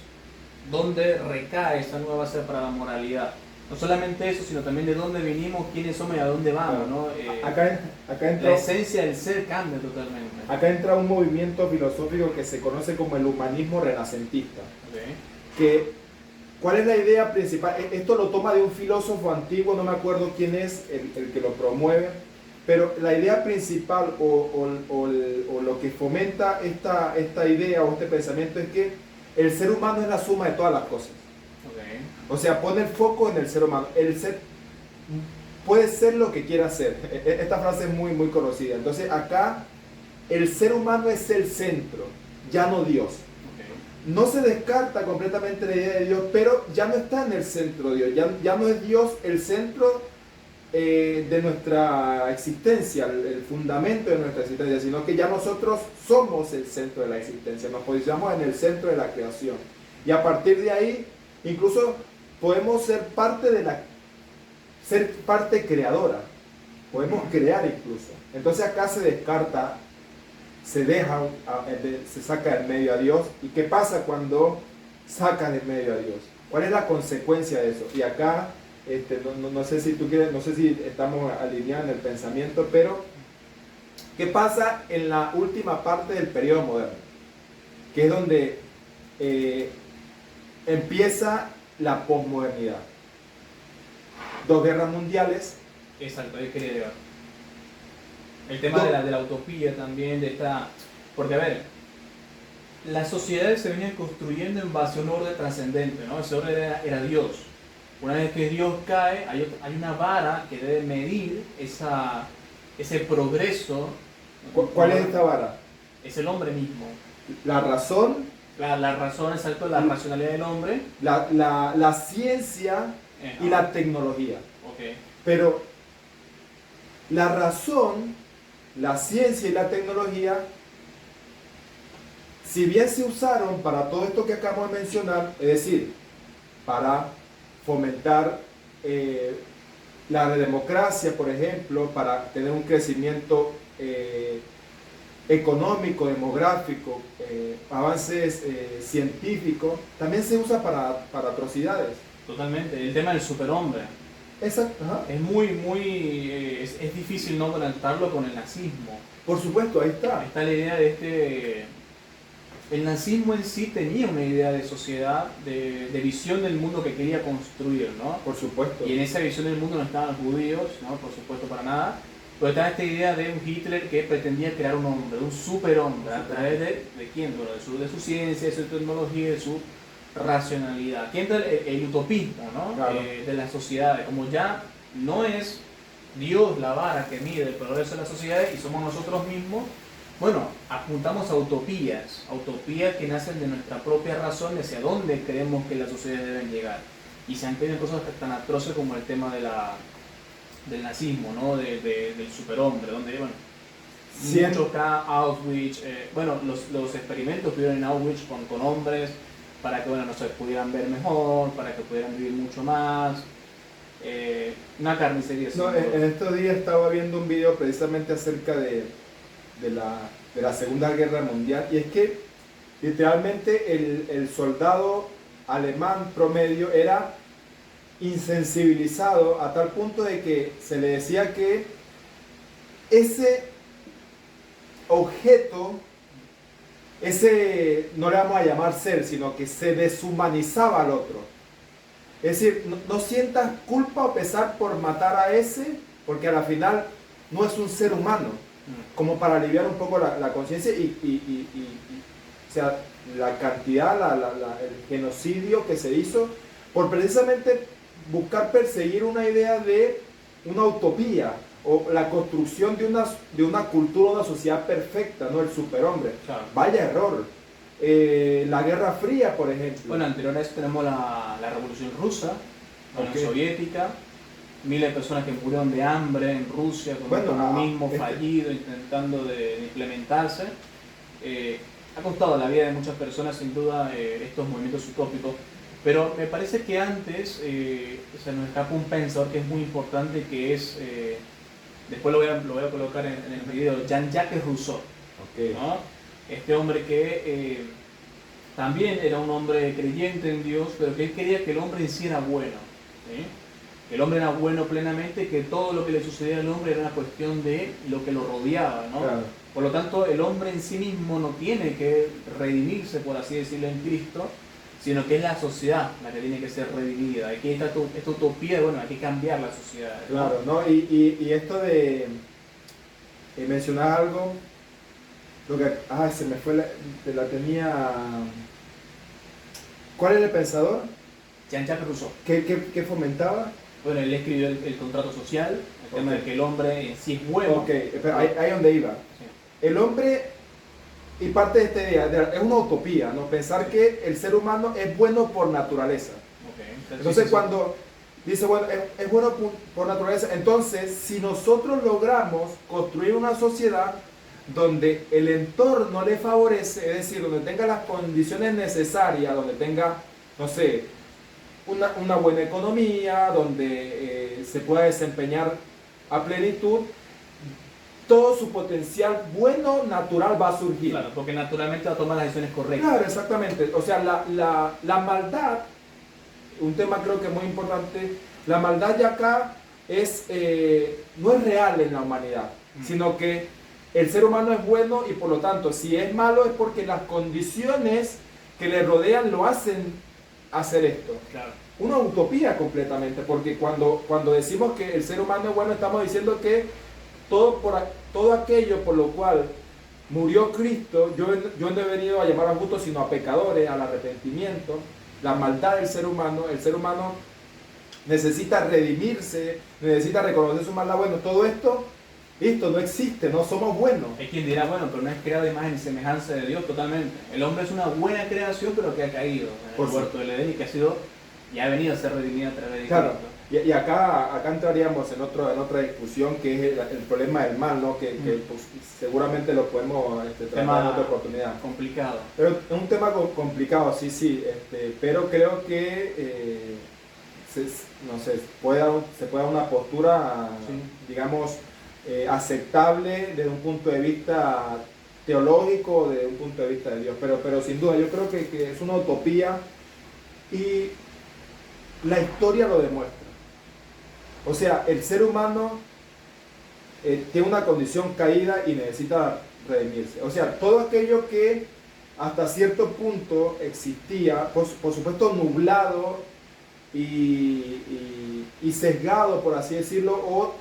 S1: ¿dónde recae esa nueva base para la moralidad? No solamente eso, sino también de dónde venimos, quiénes somos y a dónde vamos, ¿no?
S2: Acá entra,
S1: la esencia del ser cambia totalmente.
S2: acá entra un movimiento filosófico que se conoce como el humanismo renacentista.
S1: Okay.
S2: Que, ¿cuál es la idea principal? Esto lo toma de un filósofo antiguo, no me acuerdo quién es el que lo promueve, pero la idea principal o lo que fomenta esta idea o este pensamiento es que el ser humano es la suma de todas las cosas.
S1: Okay.
S2: O sea, pone el foco en el ser humano. El ser puede ser lo que quiera ser. Esta frase es muy, muy conocida. Entonces acá el ser humano es el centro, ya no Dios.
S1: Okay.
S2: No se descarta completamente la idea de Dios, pero ya no está en el centro Dios. Ya no es Dios el centro de nuestra existencia, el fundamento de nuestra existencia, sino que ya nosotros somos el centro de la existencia. Nos posicionamos en el centro de la creación. Y a partir de ahí, incluso podemos ser parte creadora, podemos crear incluso. Entonces acá se descarta, se saca del medio a Dios. ¿Y qué pasa cuando sacas del medio a Dios? ¿Cuál es la consecuencia de eso? Y acá, no sé si tú quieres, no sé si estamos alineados en el pensamiento, pero ¿qué pasa en la última parte del periodo moderno? Que es donde empieza la posmodernidad. 2 guerras mundiales.
S1: Exacto, ahí quería llegar. El tema de la utopía también, de esta... Porque, a ver, las sociedades se venían construyendo en base a un orden trascendente, ¿no? Ese orden era Dios. Una vez que Dios cae, hay una vara que debe medir ese progreso.
S2: ¿Cuál es esta vara?
S1: Es el hombre mismo.
S2: La razón.
S1: La razón, exacto, la racionalidad del hombre.
S2: La ciencia y la tecnología.
S1: Okay.
S2: Pero la razón, la ciencia y la tecnología, si bien se usaron para todo esto que acabamos de mencionar, es decir, para fomentar la democracia, por ejemplo, para tener un crecimiento económico, demográfico, avances científicos, también se usa para atrocidades.
S1: Totalmente, el tema del superhombre.
S2: Exacto. Ajá.
S1: Es difícil no conectarlo con el nazismo.
S2: Por supuesto, ahí está.
S1: Está la idea de el nazismo en sí tenía una idea de sociedad, de visión del mundo que quería construir, ¿no?
S2: Por supuesto.
S1: Y en esa visión del mundo no estaban los judíos, ¿no? Por supuesto, para nada. Pero estaba esta idea de un Hitler que pretendía crear un hombre, un superhombre, a través de quién, bueno, de su ciencia, de su tecnología, de su racionalidad. Aquí entra el utopismo, ¿no?
S2: Claro.
S1: De las sociedades, como ya no es Dios la vara que mide el progreso de las sociedades y somos nosotros mismos. Bueno, apuntamos a utopías que nacen de nuestra propia razón hacia dónde creemos que las sociedades deben llegar. Y se han tenido cosas tan atroces como el tema del nazismo, ¿no? Del superhombre, donde, bueno, muchos acá, Auschwitz, bueno, los experimentos que hubieron en Auschwitz con hombres para que, bueno, no se pudieran ver mejor, para que pudieran vivir mucho más. Una carnicería.
S2: No, en estos días estaba viendo un video precisamente acerca de la Segunda Guerra Mundial, y es que literalmente el soldado alemán promedio era insensibilizado a tal punto de que se le decía que ese objeto, no le vamos a llamar ser, sino que se deshumanizaba al otro. Es decir, no sientas culpa o pesar por matar a ese, porque a la final no es un ser humano. Como para aliviar un poco la conciencia o sea, la cantidad, el genocidio que se hizo por precisamente buscar perseguir una idea de una utopía o la construcción de una cultura, una sociedad perfecta, ¿no? El superhombre.
S1: Claro.
S2: Vaya error. La Guerra Fría, por ejemplo.
S1: Bueno, anterior a eso tenemos la Revolución Rusa, la Unión Soviética, miles de personas que murieron de hambre en Rusia con un comunismo fallido intentando de implementarse. Ha costado la vida de muchas personas sin duda estos movimientos utópicos, pero me parece que antes se nos escapa un pensador que es muy importante, que es, después lo voy a colocar en el video, Jean-Jacques Rousseau.
S2: Okay.
S1: ¿No? Este hombre que también era un hombre creyente en Dios, pero que él quería que el hombre en sí era bueno, ¿sí? que el hombre era bueno plenamente, que todo lo que le sucedía al hombre era una cuestión de lo que lo rodeaba, ¿no?
S2: Claro.
S1: Por lo tanto, el hombre en sí mismo no tiene que redimirse, por así decirlo, en Cristo, sino que es la sociedad la que tiene que ser redimida. Aquí está esta utopía de, bueno, hay que cambiar la sociedad, ¿no?
S2: Claro, ¿no? Y esto de mencionar algo, lo que, se me fue, la tenía. ¿Cuál era el pensador?
S1: Jean-Jacques Rousseau.
S2: ¿Qué fomentaba?
S1: Bueno, él escribió el contrato social, el tema de que el hombre en sí es bueno.
S2: Ok, pero ahí donde iba.
S1: Sí.
S2: El hombre, y parte de esta idea, es una utopía, ¿no? Pensar que el ser humano es bueno por naturaleza.
S1: Okay.
S2: Entonces cuando dice, bueno, es bueno por naturaleza, entonces si nosotros logramos construir una sociedad donde el entorno le favorece, es decir, donde tenga las condiciones necesarias, donde tenga, no sé, una buena economía, donde se pueda desempeñar a plenitud, todo su potencial bueno natural va a surgir.
S1: Claro, porque naturalmente va a tomar las decisiones correctas.
S2: Claro, exactamente. O sea, la maldad, un tema creo que muy importante, la maldad ya acá no es real en la humanidad, sino que el ser humano es bueno y por lo tanto, si es malo es porque las condiciones que le rodean lo hacen hacer esto.
S1: Claro.
S2: Una utopía completamente, porque cuando decimos que el ser humano es bueno, estamos diciendo que todo aquello por lo cual murió Cristo, yo no he venido a llamar a justos sino a pecadores, al arrepentimiento, la maldad del ser humano. El ser humano necesita redimirse, necesita reconocer su maldad. Bueno, todo esto no existe, no somos buenos.
S1: Hay quien dirá, bueno, pero no es creado de imagen y semejanza de Dios totalmente. El hombre es una buena creación, pero que ha caído en el huerto del Edén y que ha venido a ser redimida a través de
S2: Claro.
S1: Cristo.
S2: Y acá entraríamos en otra discusión que es el problema del mal, ¿no? que pues, seguramente lo podemos tratar en otra oportunidad.
S1: Complicado.
S2: Pero es un tema complicado, sí, pero creo que no sé, se puede dar una postura, digamos, aceptable desde un punto de vista teológico, desde un punto de vista de Dios, pero sin duda yo creo que es una utopía y la historia lo demuestra. O sea, el ser humano tiene una condición caída y necesita redimirse. O sea, todo aquello que hasta cierto punto existía, por supuesto nublado y sesgado, por así decirlo, o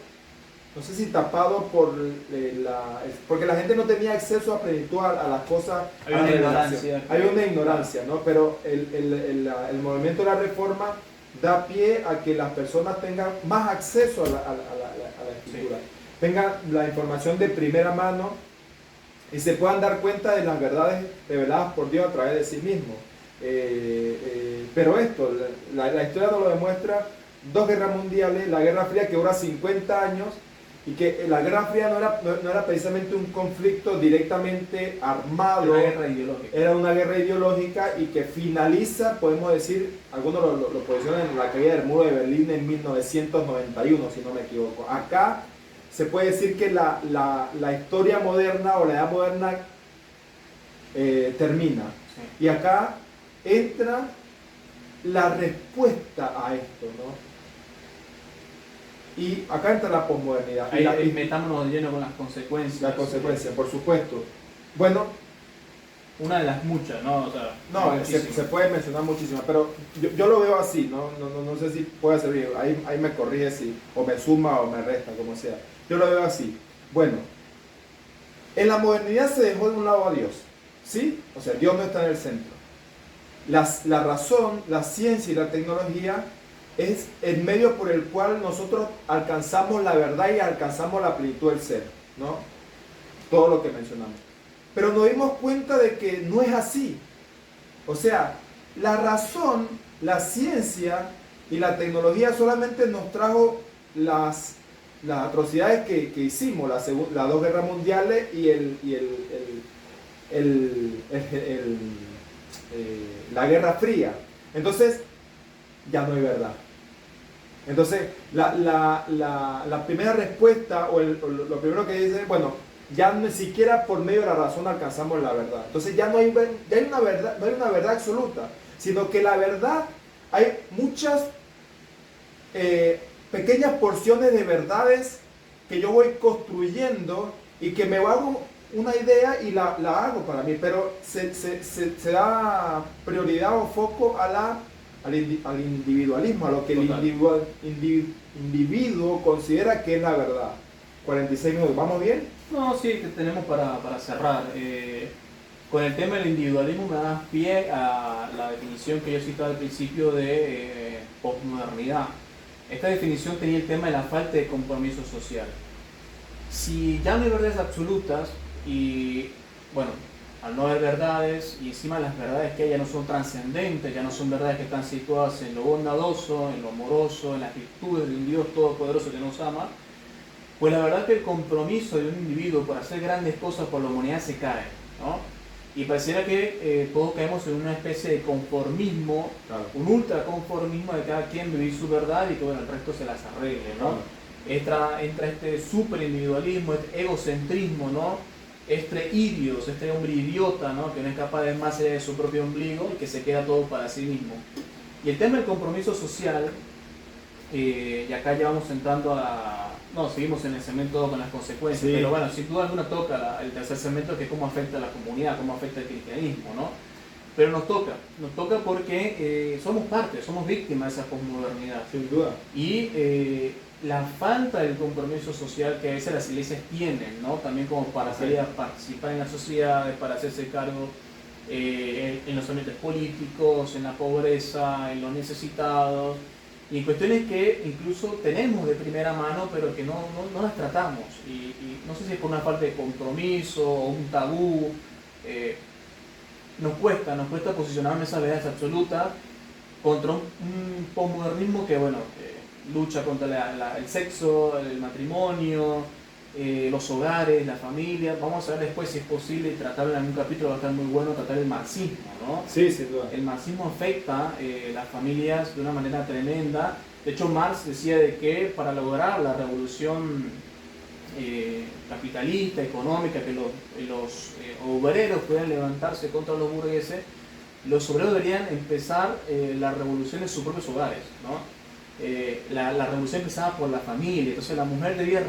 S2: no sé si tapado porque la gente no tenía acceso a plenitud a las cosas.
S1: Hay una ignorancia.
S2: Hay una ignorancia, ¿no? Pero el movimiento de la reforma da pie a que las personas tengan más acceso a la escritura, tengan la información de primera mano y se puedan dar cuenta de las verdades reveladas por Dios a través de sí mismo. Pero esto, la historia nos lo demuestra. 2 guerras mundiales, la Guerra Fría que dura 50 años y que la Guerra Fría no era precisamente un conflicto directamente armado, era una guerra ideológica y que finaliza, podemos decir, algunos lo posicionan en la caída del muro de Berlín en 1991, si no me equivoco. Acá se puede decir que la historia moderna o la edad moderna termina. Y acá entra la respuesta a esto, ¿no? Y acá entra la posmodernidad.
S1: Ahí metámonos de lleno con las consecuencias.
S2: Las consecuencias, por supuesto. Bueno,
S1: una de las muchas, ¿no? O sea,
S2: no, se puede mencionar muchísimas, pero yo lo veo así, no sé si puede servir. Ahí me corrige o me suma o me resta, como sea. Yo lo veo así. Bueno, en la modernidad se dejó de un lado a Dios, ¿sí? O sea, Dios no está en el centro. La razón, la ciencia y la tecnología es el medio por el cual nosotros alcanzamos la verdad y alcanzamos la plenitud del ser, ¿no? Todo lo que mencionamos. Pero nos dimos cuenta de que no es así. O sea, la razón, la ciencia y la tecnología solamente nos trajo las atrocidades que hicimos, las 2 guerras mundiales y la Guerra Fría. Entonces, ya no hay verdad. Entonces, la primera respuesta o lo primero que dice, bueno, ya ni siquiera por medio de la razón alcanzamos la verdad. Entonces ya no hay una verdad, no hay una verdad absoluta, sino que la verdad hay muchas pequeñas porciones de verdades que yo voy construyendo y que me hago una idea y la hago para mí, pero se da prioridad o foco al individualismo, a lo que
S1: Total.
S2: el individuo considera que es la verdad. 46 minutos, ¿vamos bien?
S1: No, sí, que tenemos para cerrar. Con el tema del individualismo me das pie a la definición que yo citaba al principio de posmodernidad. Esta definición tenía el tema de la falta de compromiso social. Si ya no hay verdades absolutas y, bueno, al no haber verdades y encima las verdades que hay ya no son trascendentes, ya no son verdades que están situadas en lo bondadoso, en lo amoroso, en las virtudes de un Dios todopoderoso que nos ama, pues la verdad es que el compromiso de un individuo por hacer grandes cosas por la humanidad se cae, ¿no? Y pareciera que todos caemos en una especie de conformismo,
S2: Claro.
S1: un ultraconformismo de cada quien vivir su verdad y que bueno, el resto se las arregle, ¿no? Entra este superindividualismo, este egocentrismo, ¿no? Este hombre idiota, ¿no? Que no es capaz de ver más allá de su propio ombligo y que se queda todo para sí mismo. Y el tema del compromiso social, y acá ya vamos entrando a... No, seguimos en el segmento con las consecuencias,
S2: Sí.
S1: pero bueno, sin duda alguna toca el tercer segmento, que es cómo afecta a la comunidad, cómo afecta el cristianismo, ¿no? Pero nos toca porque somos parte, somos víctimas de esa posmodernidad.
S2: Sin duda.
S1: Y la falta del compromiso social que a veces las iglesias tienen, ¿no? También como para salir a participar en las sociedades, para hacerse cargo en los ambientes políticos, en la pobreza, en los necesitados, y en cuestiones que incluso tenemos de primera mano, pero que no las tratamos. Y no sé si es por una falta de compromiso o un tabú. Nos cuesta posicionarnos en esas verdades absolutas contra un posmodernismo que, bueno, lucha contra el sexo, el matrimonio, los hogares, la familia. Vamos a ver después si es posible tratar en algún capítulo, va a estar muy bueno tratar el marxismo, ¿no?
S2: Sí, sin duda.
S1: El marxismo afecta las familias de una manera tremenda. De hecho, Marx decía de que para lograr la revolución capitalista, económica, que los obreros pudieran levantarse contra los burgueses, los obreros deberían empezar la revolución en sus propios hogares, ¿no? La revolución empezaba por la familia, entonces la mujer debía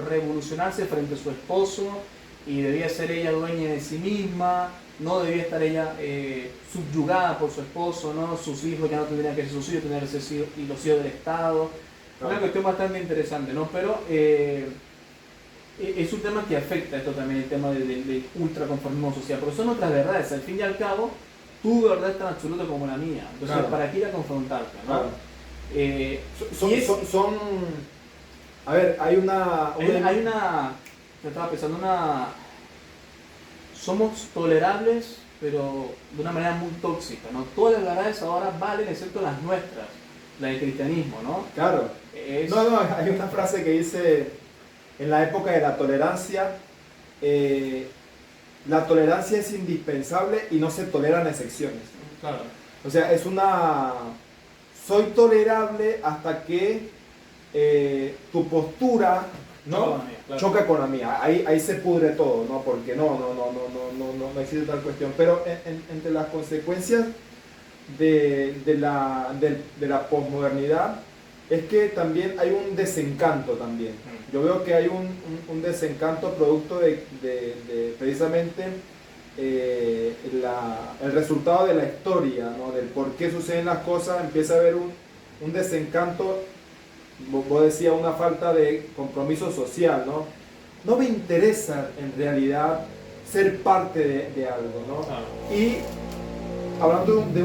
S1: revolucionarse frente a su esposo y debía ser ella dueña de sí misma, no debía estar ella subyugada por su esposo, ¿no? Sus hijos ya no tendrían que ser sus hijos, tendrían que ser y los hijos del Estado. Una cuestión bastante interesante, ¿no? Pero es un tema que afecta esto también, el tema del ultraconformismo social, porque son otras verdades, al fin y al cabo, tu verdad es tan absoluta como la mía, entonces
S2: Claro.
S1: ¿para qué ir a confrontarte, ¿no?
S2: Claro.
S1: Y es-
S2: A ver, hay una...
S1: yo estaba pensando, somos tolerables, pero de una manera muy tóxica, ¿no? Todas las verdades ahora valen excepto las nuestras, la del cristianismo, ¿no?
S2: Claro. No, hay una frase que dice, en la época de la tolerancia es indispensable y no se toleran excepciones.
S1: Claro.
S2: O sea, soy tolerable hasta que tu postura, ¿no?,
S1: Choca con la mía, claro.
S2: choca con la mía. Ahí se pudre todo, ¿no? Porque no existe tal cuestión. Pero entre las consecuencias de la posmodernidad es que también hay un desencanto también. Yo veo que hay un desencanto producto de precisamente el resultado de la historia, ¿no? Del por qué suceden las cosas. Empieza a haber un desencanto. Vos decías una falta de compromiso social, ¿no? No me interesa en realidad ser parte de algo, ¿no?
S1: Claro.
S2: Y hablando de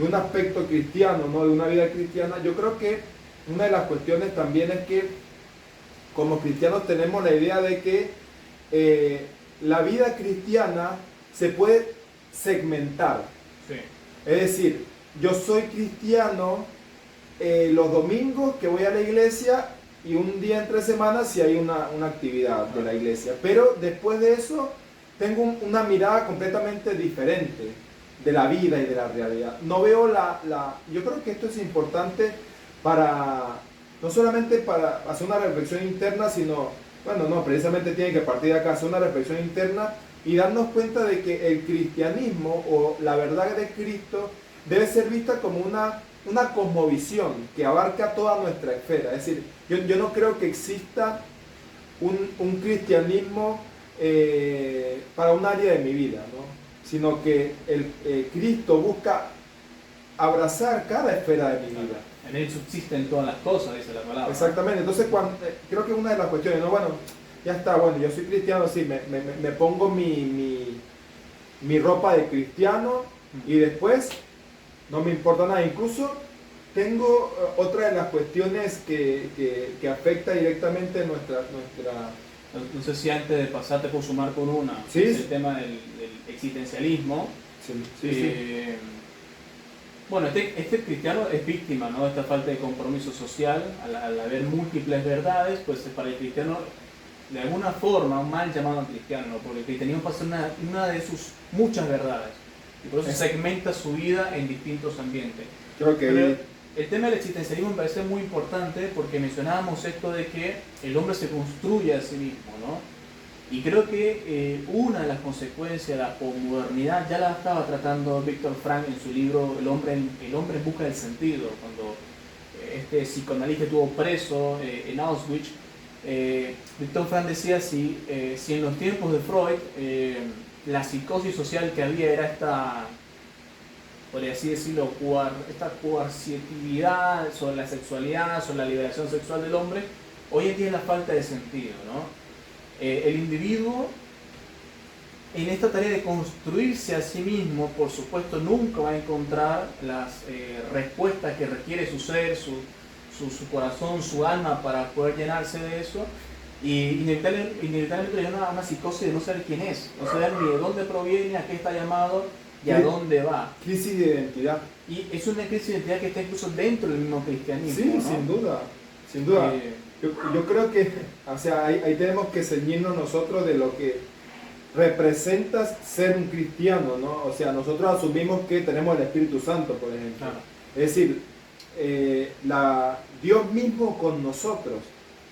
S2: un aspecto cristiano, ¿no? De una vida cristiana, yo creo que una de las cuestiones también es que como cristianos tenemos la idea de que la vida cristiana se puede segmentar.
S1: Sí.
S2: Es decir, yo soy cristiano los domingos que voy a la iglesia y un día entre semanas si hay una actividad de la iglesia. Pero después de eso tengo una mirada completamente diferente de la vida y de la realidad. No veo yo creo que esto es importante no solamente para hacer una reflexión interna, sino, bueno, no, precisamente tiene que partir de acá, hacer una reflexión interna y darnos cuenta de que el cristianismo o la verdad de Cristo debe ser vista como una una cosmovisión que abarca toda nuestra esfera. Es decir, yo no creo que exista un cristianismo para un área de mi vida, ¿no? Sino que Cristo busca abrazar cada esfera de mi vida.
S1: En él subsisten todas las cosas, dice la palabra.
S2: Exactamente, entonces creo que una de las cuestiones, ¿no? Bueno, ya está, bueno, yo soy cristiano, sí, me pongo mi ropa de cristiano y después no me importa nada. Incluso tengo otra de las cuestiones que afecta directamente nuestra.
S1: No sé si antes de pasar te puedo sumar con una,
S2: ¿Sí?
S1: Es el tema del existencialismo.
S2: Sí.
S1: Bueno, este cristiano es víctima, ¿no?, de esta falta de compromiso social. Al haber múltiples verdades, pues para el cristiano, de alguna forma, un mal llamado cristiano, ¿no?, porque el cristianismo pasa una de sus muchas verdades, y por eso segmenta su vida en distintos ambientes.
S2: Creo que
S1: Pero el tema del existencialismo me parece muy importante porque mencionábamos esto de que el hombre se construye a sí mismo, ¿no? Y creo que una de las consecuencias de la posmodernidad ya la estaba tratando Viktor Frankl en su libro El hombre en busca del sentido, cuando este psicoanalista estuvo preso en Auschwitz. Viktor Frankl decía si en los tiempos de Freud la psicosis social que había era esta, podría así decirlo, esta coercitividad sobre la sexualidad, sobre la liberación sexual del hombre, hoy en día es la falta de sentido, ¿no? El individuo en esta tarea de construirse a sí mismo, por supuesto, nunca va a encontrar las respuestas que requiere su ser, su corazón, su alma para poder llenarse de eso, y inevitablemente le da una psicosis de no saber quién es, no saber ni de dónde proviene, a qué está llamado y a dónde va.
S2: Crisis de identidad.
S1: Y es una crisis de identidad que está incluso dentro del mismo cristianismo.
S2: Sí,
S1: ¿no?
S2: sin duda. Yo creo que, o sea, ahí tenemos que ceñirnos nosotros de lo que representa ser un cristiano, ¿no? O sea, nosotros asumimos que tenemos el Espíritu Santo, por ejemplo.
S1: Claro.
S2: Es decir, Dios mismo con nosotros.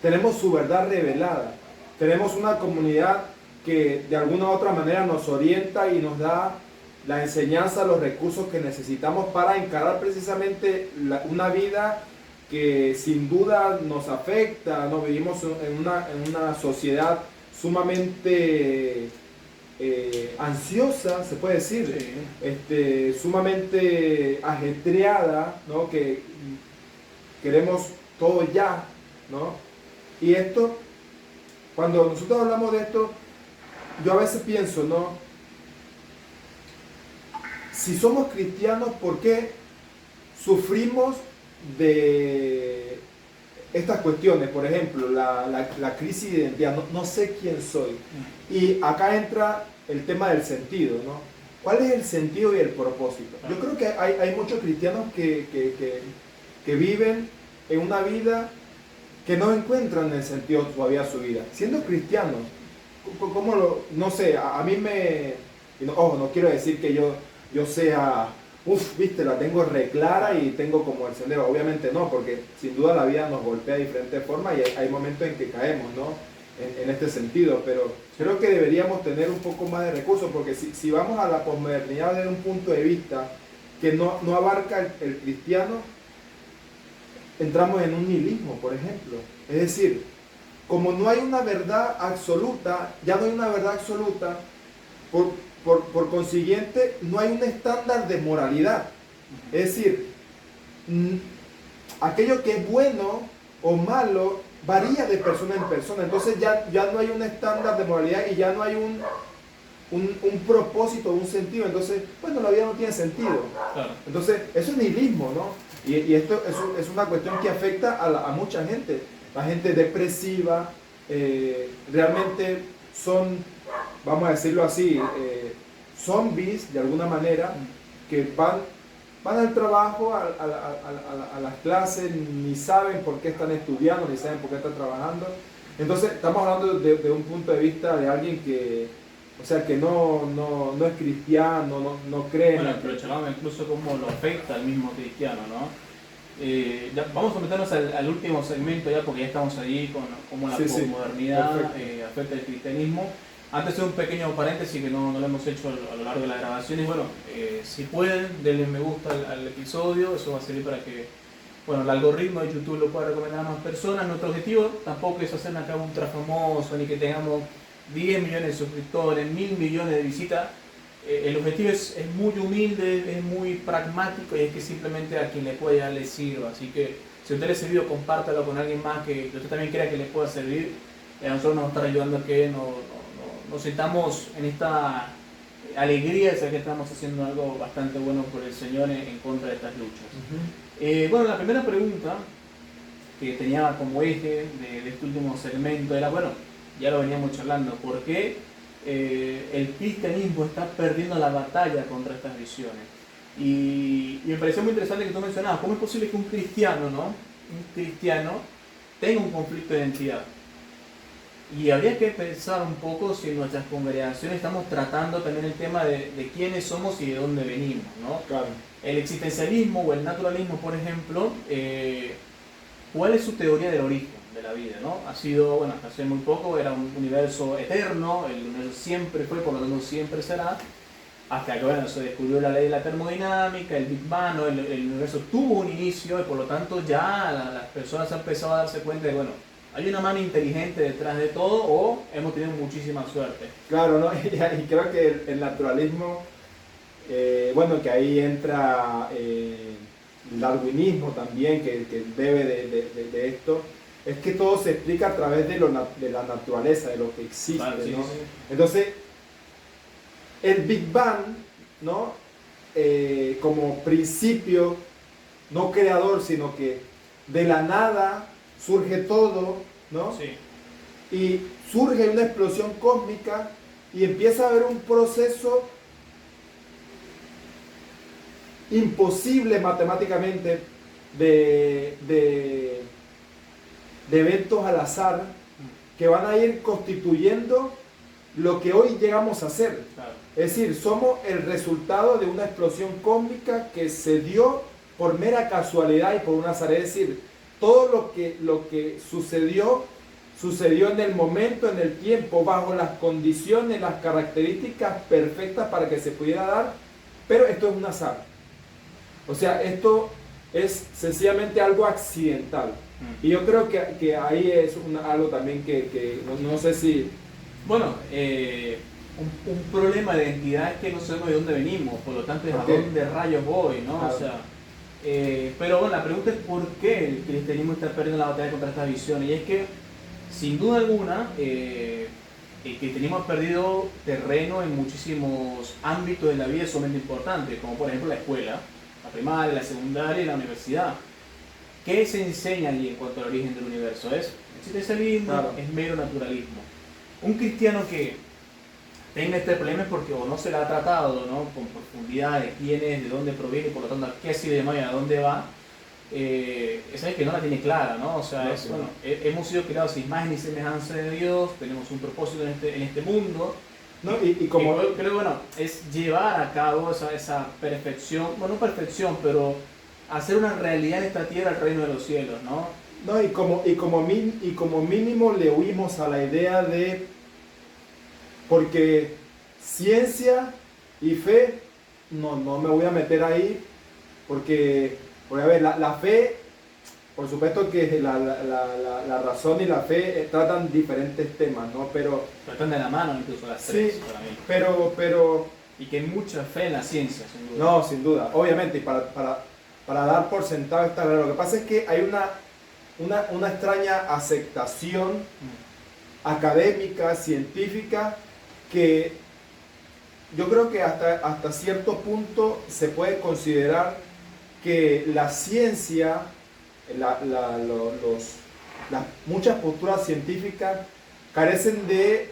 S2: Tenemos su verdad revelada. Tenemos una comunidad que de alguna u otra manera nos orienta y nos da la enseñanza, los recursos que necesitamos para encarar precisamente una vida que sin duda nos afecta, ¿no? Vivimos en una sociedad sumamente ansiosa, se puede decir, sí. Sumamente ajetreada, ¿no? Que queremos todo ya, ¿no? Y esto, cuando nosotros hablamos de esto, yo a veces pienso, ¿no? Si somos cristianos, ¿por qué sufrimos de estas cuestiones? Por ejemplo, la crisis de identidad, no sé quién soy. Y acá entra el tema del sentido, ¿no? ¿Cuál es el sentido y el propósito? Yo creo que hay muchos cristianos que viven en una vida que no encuentran el sentido todavía de su vida. Siendo cristianos, no sé, a mí ojo, no quiero decir que yo sea, viste, la tengo re clara y tengo como el sendero. Obviamente no, porque sin duda la vida nos golpea de diferentes formas y hay momentos en que caemos, ¿no? En este sentido, pero creo que deberíamos tener un poco más de recursos, porque si vamos a la posmodernidad desde un punto de vista que no abarca el cristiano, entramos en un nihilismo, por ejemplo. Es decir, como no hay una verdad absoluta, ya no hay una verdad absoluta, por consiguiente, no hay un estándar de moralidad. Es decir, aquello que es bueno o malo varía de persona en persona. Entonces ya no hay un estándar de moralidad y ya no hay un propósito, un sentido. Entonces, bueno, la vida no tiene sentido.
S1: Claro.
S2: Entonces, eso es nihilismo, ¿no? Y esto es una cuestión que afecta a mucha gente. La gente depresiva, realmente son, vamos a decirlo así, zombies de alguna manera, que van al trabajo, a las clases, ni saben por qué están estudiando, ni saben por qué están trabajando. Entonces estamos hablando de un punto de vista de alguien que, o sea, que no es cristiano, no cree.
S1: Bueno, pero charlamos incluso cómo lo afecta al mismo cristiano, ¿no? Ya vamos a meternos al último segmento ya, porque ya estamos allí con cómo la posmodernidad afecta el cristianismo. Antes de un pequeño paréntesis que no lo hemos hecho a lo largo de la grabación, y bueno, si pueden, denle me gusta al episodio, eso va a servir para que, bueno, el algoritmo de YouTube lo pueda recomendar a más personas. Nuestro objetivo tampoco es hacer acá un ultra famoso, ni que tengamos 10 millones de suscriptores, 1000 millones de visitas. El objetivo es muy humilde, es muy pragmático y es que simplemente a quien le pueda le sirva. Así que si a usted le ha servido, compártalo con alguien más que usted también crea que le pueda servir. A nosotros nos va a estar ayudando a que nos sintamos en esta alegría de saber que estamos haciendo algo bastante bueno por el Señor en contra de estas luchas. Bueno, la primera pregunta que tenía como eje de este último segmento era, bueno, ya lo veníamos charlando, ¿por qué el cristianismo está perdiendo la batalla contra estas visiones? Y me pareció muy interesante que tú mencionabas, ¿cómo es posible que un cristiano tenga un conflicto de identidad? Y habría que pensar un poco si en nuestras congregaciones estamos tratando también el tema de quiénes somos y de dónde venimos, ¿no?
S2: Claro.
S1: El existencialismo o el naturalismo, por ejemplo, ¿cuál es su teoría del origen de la vida, ¿no? Ha sido, bueno, hasta hace muy poco era un universo eterno, el universo siempre fue, por lo tanto siempre será, hasta que, bueno, se descubrió la ley de la termodinámica, el Big Bang, ¿no? El universo tuvo un inicio y por lo tanto ya las personas han empezado a darse cuenta de, bueno, ¿hay una mano inteligente detrás de todo o hemos tenido muchísima suerte?
S2: Claro, ¿no? Y creo que el naturalismo, bueno, que ahí entra el darwinismo también, que debe de esto, es que todo se explica a través de la naturaleza, de lo que existe,
S1: Claro, sí,
S2: ¿no?
S1: sí.
S2: Entonces, el Big Bang, ¿no? Como principio, no creador, sino que de la nada surge todo, ¿no?
S1: Sí.
S2: Y surge una explosión cósmica y empieza a haber un proceso imposible matemáticamente de eventos al azar que van a ir constituyendo lo que hoy llegamos a ser.
S1: Claro.
S2: Es decir, somos el resultado de una explosión cósmica que se dio por mera casualidad y por un azar. Es decir, todo lo que sucedió en el momento, en el tiempo, bajo las condiciones, las características perfectas para que se pudiera dar, pero esto es un azar. O sea, esto es sencillamente algo accidental. Y yo creo que ahí es algo también que no sé si...
S1: Bueno, un problema de identidad es que no sabemos de dónde venimos, por lo tanto es
S2: Ok.
S1: a dónde rayos voy, ¿no?
S2: Claro.
S1: O sea, pero bueno, la pregunta es por qué el cristianismo está perdiendo la batalla contra estas visiones. Y es que, sin duda alguna, el cristianismo ha perdido terreno en muchísimos ámbitos de la vida sumamente importantes, como por ejemplo la escuela, la primaria, la secundaria y la universidad. ¿Qué se enseña allí en cuanto al origen del universo? ¿Es existencialismo?
S2: Claro.
S1: ¿Es mero naturalismo? Un cristiano que tenga este problema es porque o no se la ha tratado, ¿no? Con profundidad de quién es, de dónde proviene, por lo tanto, qué ha sido de Maya, a dónde va, esa es que no la tiene clara, ¿no? O sea,
S2: No,
S1: es,
S2: sí.
S1: bueno, hemos sido creados a imagen y semejanza de Dios, tenemos un propósito en este mundo,
S2: ¿no? Y como...
S1: yo creo que, bueno, es llevar a cabo esa perfección, bueno, no perfección, pero hacer una realidad en esta tierra el reino de los cielos, ¿no?
S2: No, y como mínimo le huimos a la idea de, porque ciencia y fe, no me voy a meter ahí, porque a ver, la fe, por supuesto que la razón y la fe tratan diferentes temas, ¿no? Pero
S1: Están de la mano incluso las
S2: sí,
S1: tres para mí.
S2: pero
S1: Y que hay mucha fe en la ciencia, sin duda.
S2: no, sin duda, obviamente, y para dar por sentado está claro. Lo que pasa es que hay una extraña aceptación académica, científica, que yo creo que hasta cierto punto se puede considerar que la ciencia, las muchas posturas científicas carecen del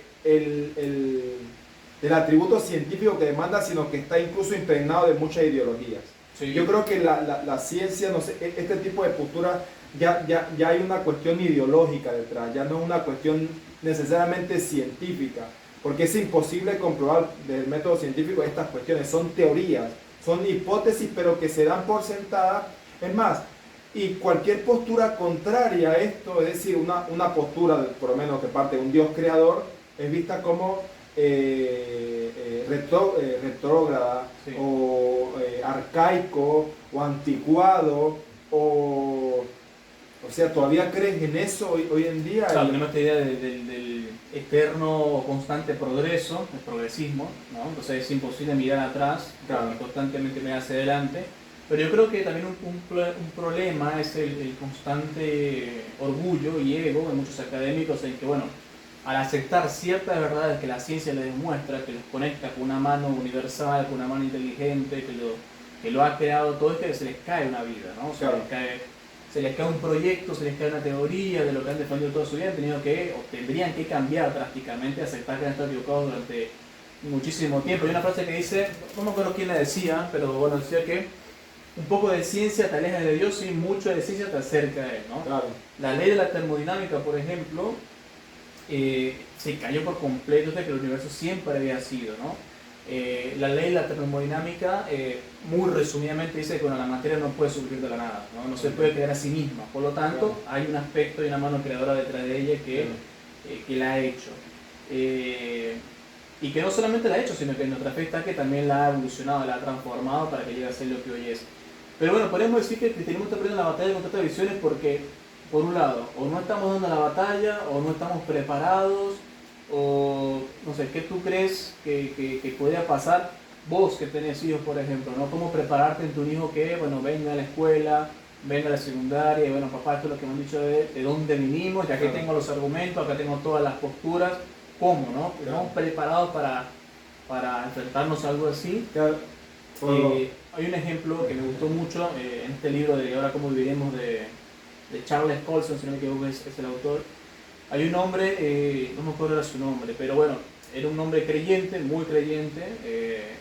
S2: atributo científico que demanda, sino que está incluso impregnado de muchas ideologías.
S1: Sí.
S2: Yo creo que la ciencia, no sé, este tipo de postura ya hay una cuestión ideológica detrás, ya no es una cuestión necesariamente científica, porque es imposible comprobar del método científico estas cuestiones, son teorías, son hipótesis, pero que se dan por sentadas. Es más, y cualquier postura contraria a esto, es decir, una postura, por lo menos que parte de un Dios creador, es vista como retrógrada,
S1: Sí.
S2: o arcaico, o anticuado, o sea, ¿todavía crees en eso hoy en día?
S1: Claro, tenemos esta idea del eterno constante progreso, el progresismo, ¿no? Entonces es imposible mirar atrás,
S2: Claro.
S1: constantemente mirar hacia adelante. Pero yo creo que también un problema es el constante orgullo y ego de muchos académicos en que, bueno, al aceptar ciertas verdades que la ciencia les demuestra, que los conecta con una mano universal, con una mano inteligente, que lo ha creado todo, es que se les cae una vida, ¿no?
S2: Claro.
S1: Se les cae un proyecto, se les cae una teoría de lo que han defendido toda su vida, han tenido que, o tendrían que cambiar drásticamente, aceptar que han estado equivocados durante muchísimo tiempo. Hay una frase que dice, no me acuerdo quién la decía, pero bueno, decía que un poco de ciencia te aleja de Dios y mucho de ciencia te acerca a Él, ¿no?
S2: Claro.
S1: La ley de la termodinámica, por ejemplo, se cayó por completo de que el universo siempre había sido, ¿no? La ley de la termodinámica, muy resumidamente, dice que bueno, la materia no puede surgir de la nada, no se puede crear a sí misma, por lo tanto hay un aspecto y una mano creadora detrás de ella que la ha hecho. Y que no solamente la ha hecho, sino que en nuestra fe está que también la ha evolucionado, la ha transformado para que llegue a ser lo que hoy es. Pero bueno, podemos decir que el cristianismo está perdiendo la batalla contra estas visiones porque, por un lado, o no estamos dando la batalla, o no estamos preparados, o no sé, ¿qué tú crees que podría pasar? Vos que tenés hijos, por ejemplo, ¿no? ¿Cómo prepararte en tu hijo que, bueno, venga a la escuela, venga a la secundaria, y bueno, papá, esto es lo que me han dicho de dónde vinimos, ya que tengo los argumentos, acá tengo todas las posturas, ¿cómo, no? ¿Estamos preparados para enfrentarnos a algo así?
S2: Claro.
S1: Hay un ejemplo que me gustó mucho en este libro de Ahora cómo viviremos de Charles Colson, si no me equivoco es el autor. Hay un hombre, no me acuerdo era su nombre, pero bueno, era un hombre creyente, muy creyente,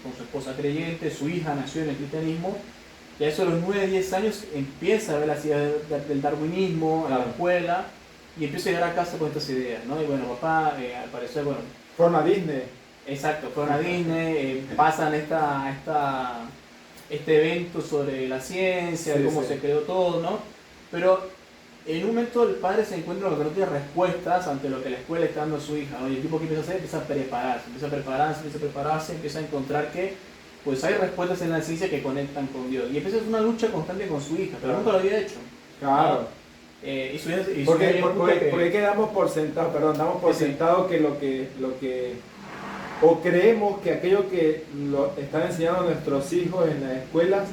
S1: con su esposa creyente, su hija nació en el cristianismo, y a eso de los 9-10 años empieza a ver las ideas del darwinismo en la escuela, y empieza a llegar a casa con estas ideas, ¿no? Y bueno, papá, al parecer, bueno...
S2: Fueron a Disney.
S1: Exacto, fueron a Disney, pasan este evento sobre la ciencia,
S2: Sí,
S1: cómo
S2: sí.
S1: se creó todo, ¿no? Pero en un momento el padre se encuentra con que no tiene respuestas ante lo que la escuela está dando a su hija, ¿no? Y el tipo que empieza a hacer, empieza a prepararse, empieza a encontrar que pues hay respuestas en la ciencia que conectan con Dios. Y empieza a hacer una lucha constante con su hija, pero nunca lo había hecho.
S2: Claro.
S1: Y su hija
S2: Porque damos por sentado, damos por sentado que lo que o creemos que aquello que lo están enseñando a nuestros hijos en las escuelas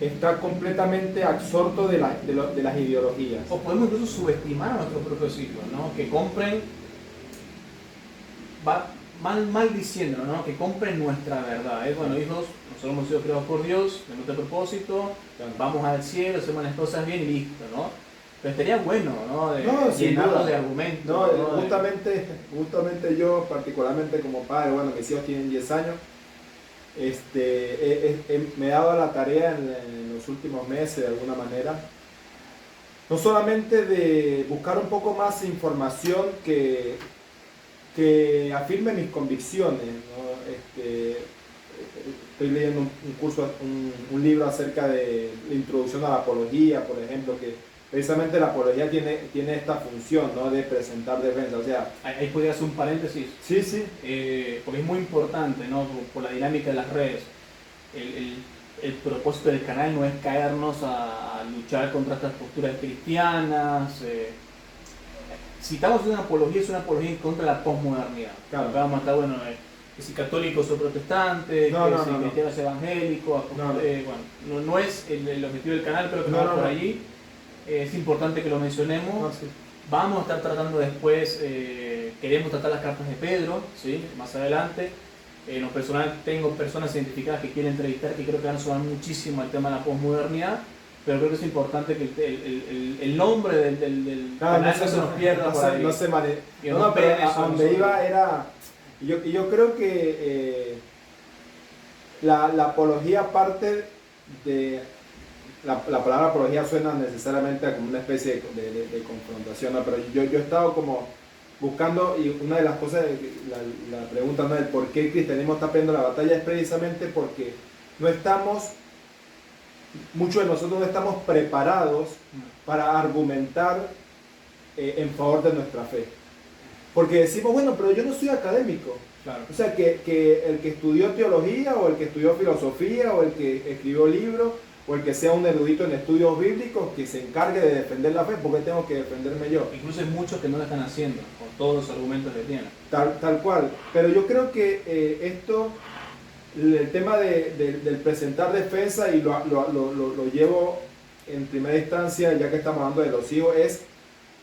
S2: está completamente absorto de las ideologías.
S1: O podemos incluso subestimar a nuestros propios hijos, ¿no? Que compren, mal diciéndolo, ¿no? Que compren nuestra verdad. Bueno, hijos, nosotros hemos sido creados por Dios, de nuestro propósito, vamos al cielo, hacemos las cosas bien y listo, ¿no? Pero estaría bueno, ¿no? Llenarlo de argumentos.
S2: No, justamente yo, particularmente como padre, bueno, mis hijos tienen 10 años, me he dado la tarea en los últimos meses, de alguna manera, no solamente de buscar un poco más información que afirme mis convicciones, ¿no? Estoy leyendo un curso, un libro acerca de la introducción a la apología, por ejemplo, que precisamente la apología tiene esta función, ¿no? De presentar defensa, o sea...
S1: Ahí podría hacer un paréntesis.
S2: Sí, sí.
S1: Porque es muy importante, ¿no? Por la dinámica de las redes. El propósito del canal no es caernos a luchar contra estas posturas cristianas. Si estamos haciendo una apología, es una apología en contra de la posmodernidad.
S2: Claro.
S1: Acá vamos a estar, bueno, que si católicos o protestantes, que si cristianos evangélicos, bueno, no es el objetivo del canal, pero que no va por allí. Es importante que lo mencionemos.
S2: Sí.
S1: Vamos a estar tratando después, queremos tratar las cartas de Pedro, ¿sí? Más adelante. En lo personal tengo personas identificadas que quiero entrevistar, que creo que van a sumar muchísimo al tema de la posmodernidad, pero creo que es importante que el nombre del canal no se nos pierda por ahí.
S2: No se pero a donde iba era... Yo creo que la apología parte de... La palabra apología suena necesariamente como una especie de confrontación, ¿no? Pero yo he estado como buscando, y una de las cosas, la pregunta, ¿no?, del por qué el cristianismo está perdiendo la batalla, es precisamente porque muchos de nosotros no estamos preparados para argumentar en favor de nuestra fe. Porque decimos, bueno, pero yo no soy académico.
S1: Claro.
S2: O sea, que el que estudió teología o el que estudió filosofía o el que escribió libros o el que sea un erudito en estudios bíblicos que se encargue de defender la fe, ¿por qué tengo que defenderme yo?
S1: Incluso hay muchos que no lo están haciendo, con todos los argumentos que tienen.
S2: Tal cual. Pero yo creo que esto, el tema del presentar defensa, y lo llevo en primera instancia, ya que estamos hablando de los hijos, es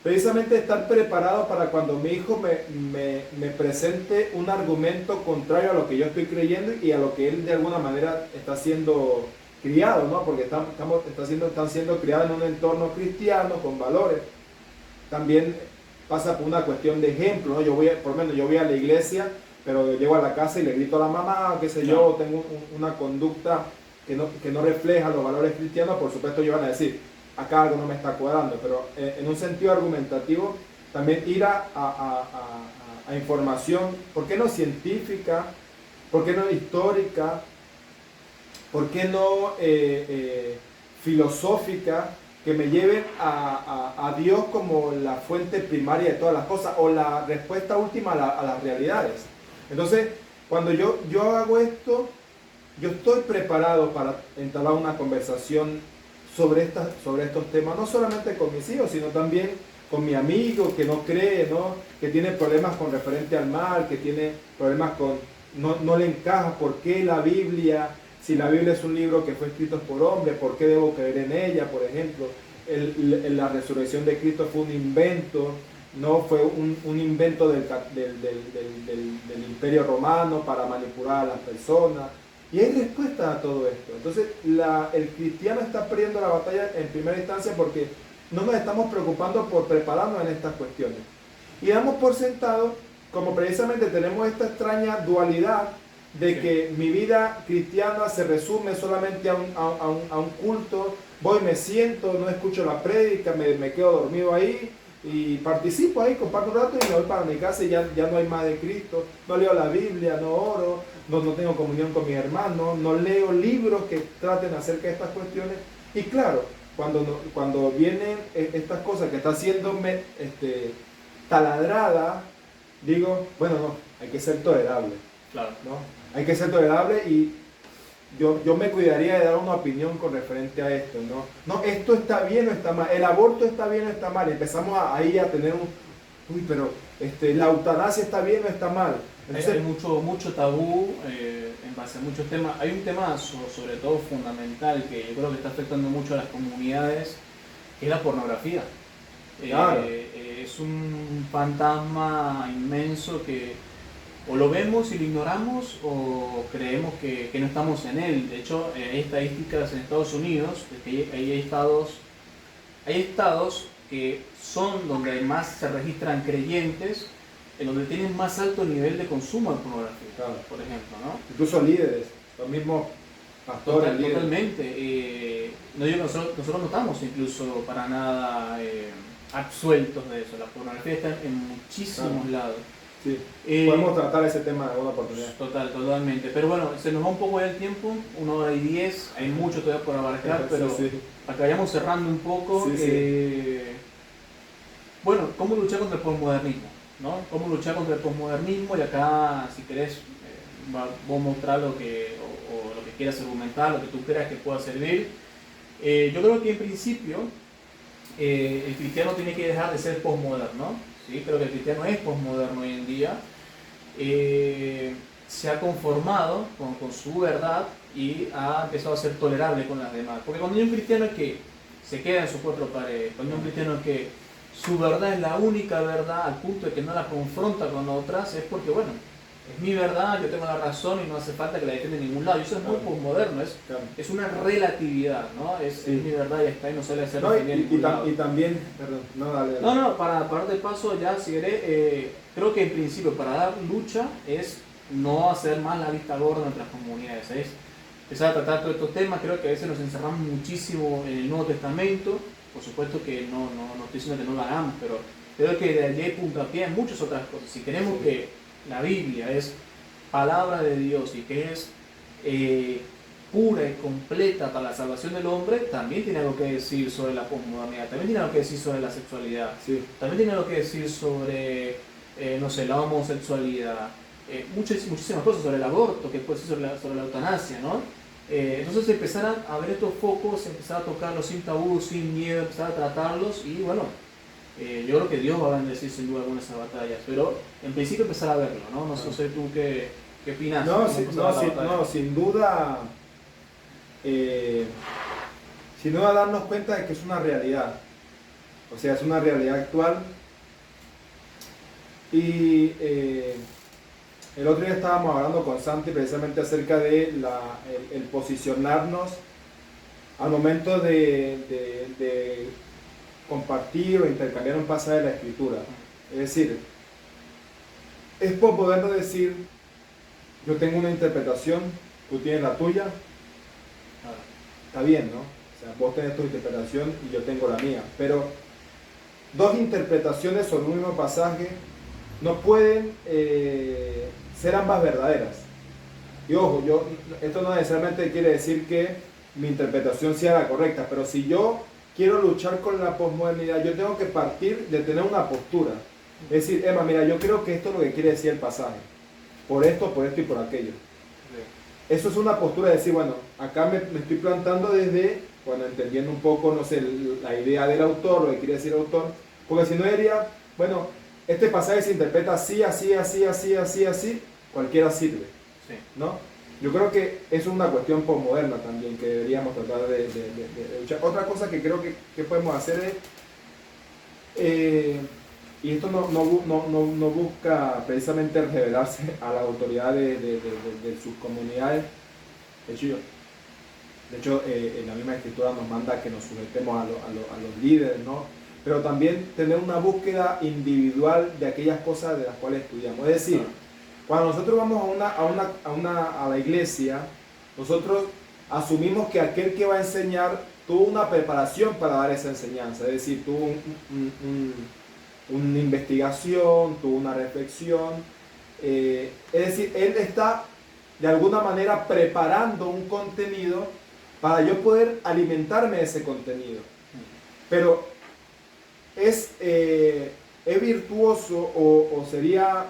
S2: precisamente estar preparado para cuando mi hijo me presente un argumento contrario a lo que yo estoy creyendo y a lo que él de alguna manera está siendo criado, ¿no? Porque están siendo criados en un entorno cristiano con valores. También pasa por una cuestión de ejemplo, ¿no? Por lo menos yo voy a la iglesia, pero llego a la casa y le grito a la mamá, qué sé yo, tengo una conducta que no refleja los valores cristianos. Por supuesto ellos van a decir, acá algo no me está cuadrando, pero en un sentido argumentativo también ir a información, ¿por qué no científica? ¿Por qué no histórica? ¿Por qué no filosófica? Que me lleven a Dios como la fuente primaria de todas las cosas o la respuesta última a las realidades. Entonces, cuando yo hago esto, yo estoy preparado para entablar una conversación sobre estos temas, no solamente con mis hijos, sino también con mi amigo que no cree, ¿no? Que tiene problemas con referente al mal, que tiene problemas con, no le encaja por qué la Biblia, si la Biblia es un libro que fue escrito por hombres, por qué debo creer en ella, por ejemplo. La resurrección de Cristo fue un invento, no fue un invento del Imperio Romano para manipular a las personas. Y hay respuesta a todo esto. Entonces, el cristiano está perdiendo la batalla en primera instancia porque no nos estamos preocupando por prepararnos en estas cuestiones. Y damos por sentado, como precisamente tenemos esta extraña dualidad de que mi vida cristiana se resume solamente a un culto, voy, me siento, no escucho la prédica, me quedo dormido ahí y participo ahí, comparto un rato y me voy para mi casa y ya no hay más de Cristo, no leo la Biblia, no oro, no tengo comunión con mis hermanos, no leo libros que traten acerca de estas cuestiones. Y claro, cuando vienen estas cosas que está haciéndome taladrada, digo, bueno, no, hay que ser tolerable.
S1: Claro.
S2: ¿No? Hay que ser tolerable y yo me cuidaría de dar una opinión con referente a esto, ¿no? No, esto está bien o está mal, el aborto está bien o está mal, empezamos ahí a tener pero la eutanasia está bien o está mal. Entonces,
S1: hay mucho tabú en base a muchos temas. Hay un tema sobre todo fundamental que yo creo que está afectando mucho a las comunidades, que es la pornografía.
S2: Claro.
S1: Es un fantasma inmenso que o lo vemos y lo ignoramos o creemos que no estamos en él. De hecho, hay estadísticas en Estados Unidos de que hay estados que son donde más se registran creyentes, en donde tienen más alto nivel de consumo de pornografía,
S2: claro,
S1: por ejemplo, ¿no?
S2: Incluso líderes, los mismos pastores.
S1: Totalmente. No digo, nosotros no estamos incluso para nada absueltos de eso. La pornografía está en muchísimos lados.
S2: Sí. Podemos tratar ese tema en alguna oportunidad.
S1: Totalmente. Pero bueno, se nos va un poco el tiempo, 1 hora y 10, hay mucho todavía por abarcar, pero para que vayamos cerrando un poco, bueno, ¿cómo luchar contra el posmodernismo? ¿No? ¿Cómo luchar contra el posmodernismo? Y acá, si querés, vos mostrar lo que quieras argumentar, lo que tú creas que pueda servir. Yo creo que en principio el cristiano tiene que dejar de ser posmoderno. ¿Sí? Creo que el cristiano es posmoderno hoy en día, se ha conformado con su verdad y ha empezado a ser tolerable con las demás. Porque cuando hay un cristiano que se queda en sus cuatro paredes, cuando hay un cristiano que su verdad es la única verdad al punto de que no la confronta con otras, es porque, bueno, es mi verdad, yo tengo la razón y no hace falta que la defienda en ningún lado. Y eso es muy posmoderno, es una relatividad, ¿no? Es mi verdad y está y no sale a ser defendida en ningún lado.
S2: Y también, perdón, dale.
S1: No, para darte paso ya, si querés, creo que en principio para dar lucha es no hacer más la vista gorda en nuestras comunidades, es empezar a tratar todos estos temas. Creo que a veces nos encerramos muchísimo en el Nuevo Testamento, por supuesto que no estoy diciendo que no lo hagamos, pero creo que de allí hay puntapié en muchas otras cosas. Si queremos que la Biblia es palabra de Dios y que es pura y completa para la salvación del hombre, también tiene algo que decir sobre la posmodernidad, también tiene algo que decir sobre la sexualidad, también tiene algo que decir sobre no sé, la homosexualidad, muchísimas cosas sobre el aborto, que puede ser sobre la eutanasia, ¿no? Entonces empezar a ver estos focos, empezar a tocarlos sin tabú, sin miedo, empezar a tratarlos y bueno, yo creo que Dios va a bendecir sin duda algunas de esas batallas, pero en principio empezar a verlo, ¿no? No sé tú qué opinas.
S2: No, sin duda, sin duda darnos cuenta de que es una realidad, o sea, es una realidad actual. Y el otro día estábamos hablando con Santi precisamente acerca de el posicionarnos al momento de compartir o intercambiar un pasaje de la Escritura. Es decir, es por poderlo decir, yo tengo una interpretación, tú tienes la tuya, está bien, ¿no? O sea, vos tenés tu interpretación y yo tengo la mía, pero dos interpretaciones sobre un mismo pasaje no pueden ser ambas verdaderas. Y ojo, esto no necesariamente quiere decir que mi interpretación sea la correcta, pero si yo quiero luchar con la posmodernidad, yo tengo que partir de tener una postura. Es decir, Emma, mira, yo creo que esto es lo que quiere decir el pasaje. Por esto y por aquello. Sí. Eso es una postura de decir, bueno, acá me estoy plantando desde, bueno, entendiendo un poco, no sé, la idea del autor, lo que quiere decir el autor, porque si no diría, bueno, este pasaje se interpreta así, cualquiera sirve, sí. ¿No? Yo creo que eso es una cuestión posmoderna también que deberíamos tratar de luchar. Otra cosa que creo que podemos hacer es, y esto no busca precisamente revelarse a la autoridad de sus comunidades. De hecho, en la misma escritura nos manda que nos sujetemos a los líderes, ¿no? Pero también tener una búsqueda individual de aquellas cosas de las cuales estudiamos. Es decir, cuando nosotros vamos a la iglesia, nosotros asumimos que aquel que va a enseñar tuvo una preparación para dar esa enseñanza, es decir, tuvo una investigación, tuvo una reflexión, es decir, él está de alguna manera preparando un contenido para yo poder alimentarme de ese contenido. Pero es virtuoso o sería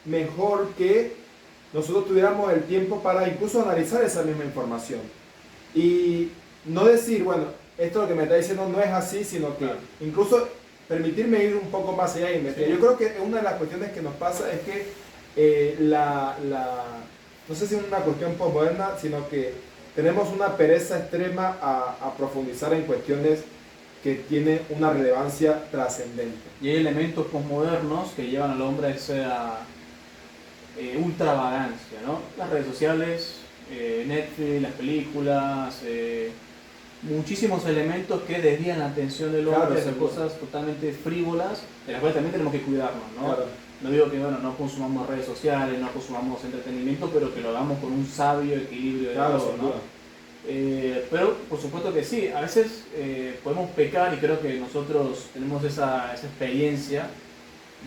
S2: mejor que nosotros tuviéramos el tiempo para incluso analizar esa misma información y no decir, bueno, esto lo que me está diciendo no es así, sino que incluso permitirme ir un poco más allá y investigar. Yo creo que una de las cuestiones que nos pasa es que no sé si es una cuestión postmoderna, sino que tenemos una pereza extrema a profundizar en cuestiones que tienen una relevancia trascendente.
S1: Y hay elementos postmodernos que llevan al hombre a esa ultravagancia, ¿no? Las redes sociales, Netflix, las películas, muchísimos elementos que desvían la atención del hombre hacia cosas totalmente frívolas, de las cuales también tenemos que cuidarnos, ¿no? Claro. No digo que no consumamos redes sociales, no consumamos entretenimiento, pero que lo hagamos con un sabio equilibrio de todo, ¿no? Pero por supuesto que sí, a veces podemos pecar y creo que nosotros tenemos esa experiencia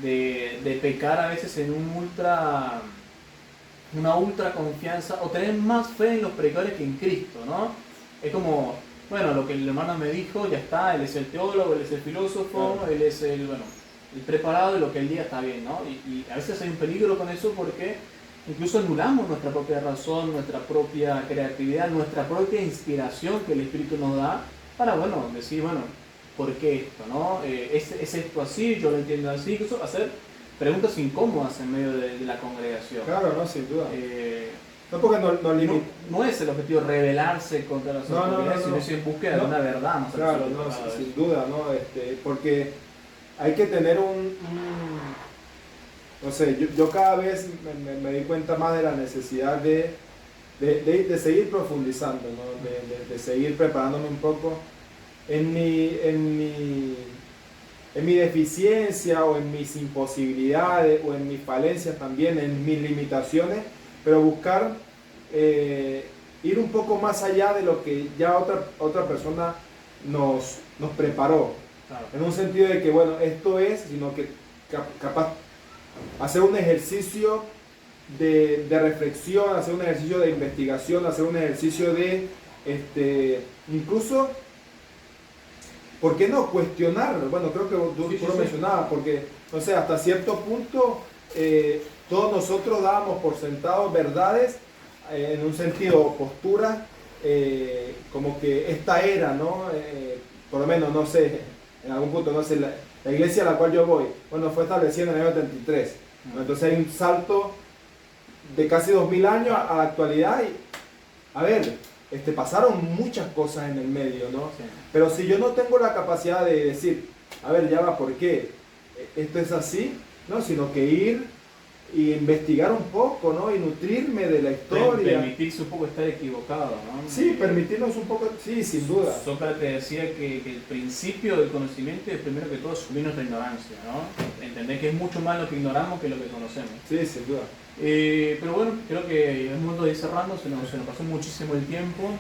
S1: de pecar a veces en una ultra confianza o tener más fe en los predicadores que en Cristo, ¿no? Es como, bueno, lo que el hermano me dijo, ya está, él es el teólogo, él es el filósofo, él es el preparado y lo que él diga está bien, ¿no? Y a veces hay un peligro con eso porque incluso anulamos nuestra propia razón, nuestra propia creatividad, nuestra propia inspiración que el Espíritu nos da para, bueno, decir, bueno, ¿por qué esto, no? ¿Es esto así? Yo lo entiendo así. Incluso hacer preguntas incómodas en medio de la congregación.
S2: Claro, no, sin duda. No, porque
S1: no es el objetivo rebelarse contra las autoridades, sino es en búsqueda de una verdad.
S2: ¿No? Claro, sin duda, ¿no? Porque hay que tener no sé, yo cada vez me di cuenta más de la necesidad de seguir profundizando, ¿no? de seguir preparándome un poco en mi deficiencia o en mis imposibilidades o en mis falencias también, en mis limitaciones, pero buscar ir un poco más allá de lo que ya otra persona nos preparó. Claro. En un sentido de que, bueno, esto es, sino que capaz hacer un ejercicio de reflexión, hacer un ejercicio de investigación, hacer un ejercicio de incluso ¿por qué no cuestionarlo? Bueno, creo que tú lo
S1: sí.
S2: mencionabas, porque, no sé, hasta cierto punto todos nosotros dábamos por sentado verdades, en un sentido, posturas, como que esta era, ¿no? Por lo menos, no sé, en algún punto, no sé, la iglesia a la cual yo voy, bueno, fue establecida en el año 33, ¿no? Entonces hay un salto de casi 2000 años a la actualidad y, a ver, pasaron muchas cosas en el medio, ¿no?
S1: Sí.
S2: Pero si yo no tengo la capacidad de decir, a ver, ya va, ¿por qué esto es así? No, sino que ir y investigar un poco, ¿no? Y nutrirme de la historia.
S1: Permitirse un poco estar equivocado, ¿no?
S2: Sí, permitirnos un poco, sí, sin duda.
S1: Sócrates decía que el principio del conocimiento es primero que todo asumir nuestra ignorancia, ¿no? Entender que es mucho más lo que ignoramos que lo que conocemos.
S2: Sí, sin duda.
S1: Pero bueno, creo que es momento de ir cerrando, se nos pasó muchísimo el tiempo.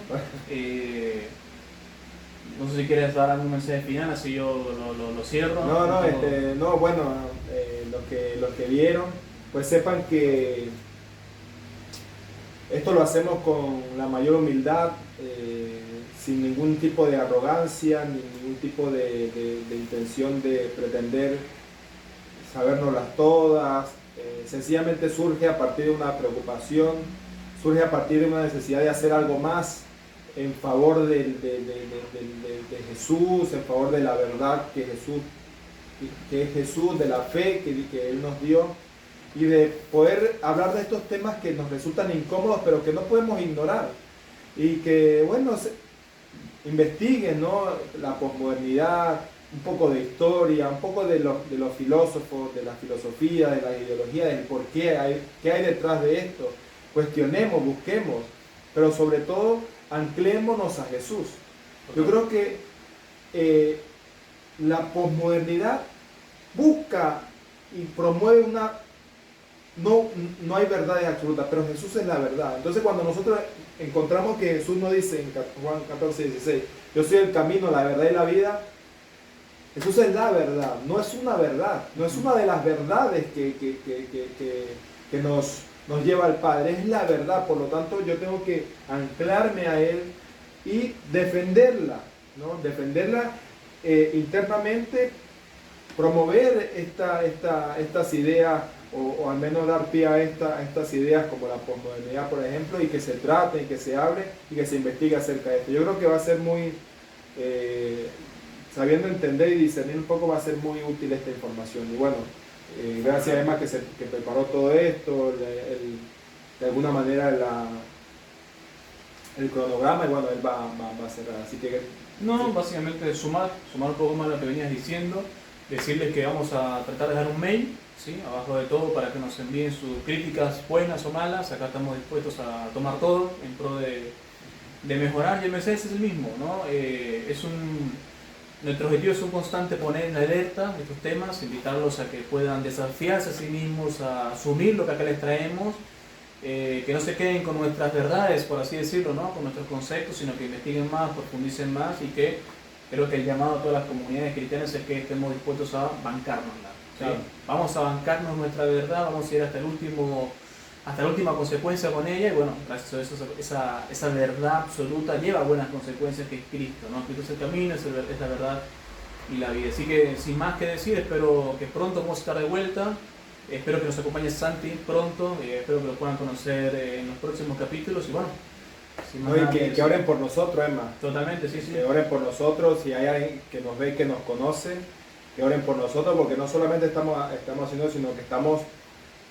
S1: No sé si quieres dar algún mensaje final, así yo lo cierro.
S2: No, bueno, los que vieron, pues sepan que esto lo hacemos con la mayor humildad, sin ningún tipo de arrogancia, ni ningún tipo de intención de pretender sabérnoslas todas. Sencillamente surge a partir de una preocupación, surge a partir de una necesidad de hacer algo más en favor de Jesús, en favor de la verdad que es Jesús, de la fe que Él nos dio, y de poder hablar de estos temas que nos resultan incómodos, pero que no podemos ignorar, y que, bueno, investiguen, ¿no? La posmodernidad, un poco de historia, un poco de los filósofos, de la filosofía, de la ideología, del por qué hay detrás de esto. Cuestionemos, busquemos, pero sobre todo anclémonos a Jesús. Yo creo que la posmodernidad busca y promueve no hay verdades absolutas, pero Jesús es la verdad. Entonces cuando nosotros encontramos que Jesús nos dice en Juan 14:16, yo soy el camino, la verdad y la vida, Jesús es la verdad, no es una verdad, no es una de las verdades que nos lleva al Padre, es la verdad. Por lo tanto yo tengo que anclarme a Él y defenderla, ¿no? Defenderla internamente, promover estas ideas, o al menos dar pie a estas ideas como la posmodernidad, por ejemplo, y que se trate, y que se hable y que se investigue acerca de esto. Yo creo que va a ser muy, sabiendo entender y discernir un poco, va a ser muy útil esta información. Y bueno, gracias a Emma que preparó todo esto, de alguna manera el cronograma, y bueno, él va a cerrar. Así que...
S1: No, básicamente sumar un poco más lo que venías diciendo, decirles que vamos a tratar de dar un mail, ¿sí? Abajo de todo, para que nos envíen sus críticas buenas o malas. Acá estamos dispuestos a tomar todo en pro de mejorar, y el mensaje es el mismo, ¿no? Nuestro objetivo es un constante poner en alerta estos temas, invitarlos a que puedan desafiarse a sí mismos, a asumir lo que acá les traemos, que no se queden con nuestras verdades, por así decirlo, ¿no? Con nuestros conceptos, sino que investiguen más, profundicen más, y que creo que el llamado a todas las comunidades cristianas es que estemos dispuestos a bancárnosla, ¿sí?
S2: Claro.
S1: Vamos a bancarnos nuestra verdad, vamos a ir hasta la última consecuencia con ella, y bueno, gracias a eso esa verdad absoluta lleva buenas consecuencias, que es Cristo, ¿no? Cristo es el camino, es la verdad y la vida. Así que sin más que decir, espero que pronto vamos a estar de vuelta. Espero que nos acompañe Santi pronto, espero que lo puedan conocer en los próximos capítulos, y bueno, sin más
S2: No, y
S1: nada
S2: que oren por nosotros, Emma.
S1: Totalmente, sí.
S2: Que oren por nosotros, si hay alguien que nos ve, que nos conoce, que oren por nosotros, porque no solamente estamos haciendo, sino que estamos,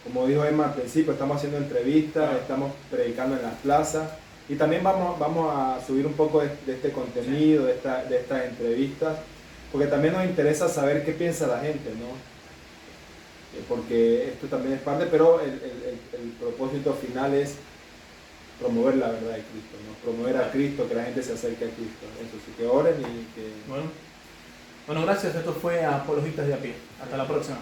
S2: como dijo Emma al principio, estamos haciendo entrevistas, estamos predicando en las plazas, y también vamos a subir un poco de este contenido, de estas entrevistas, porque también nos interesa saber qué piensa la gente, ¿no? Porque esto también es parte, pero el propósito final es promover la verdad de Cristo, ¿no? Promover a Cristo, que la gente se acerque a Cristo. Eso sí, que oren y que...
S1: Bueno, gracias. Esto fue Apologistas de a pie. Hasta la próxima.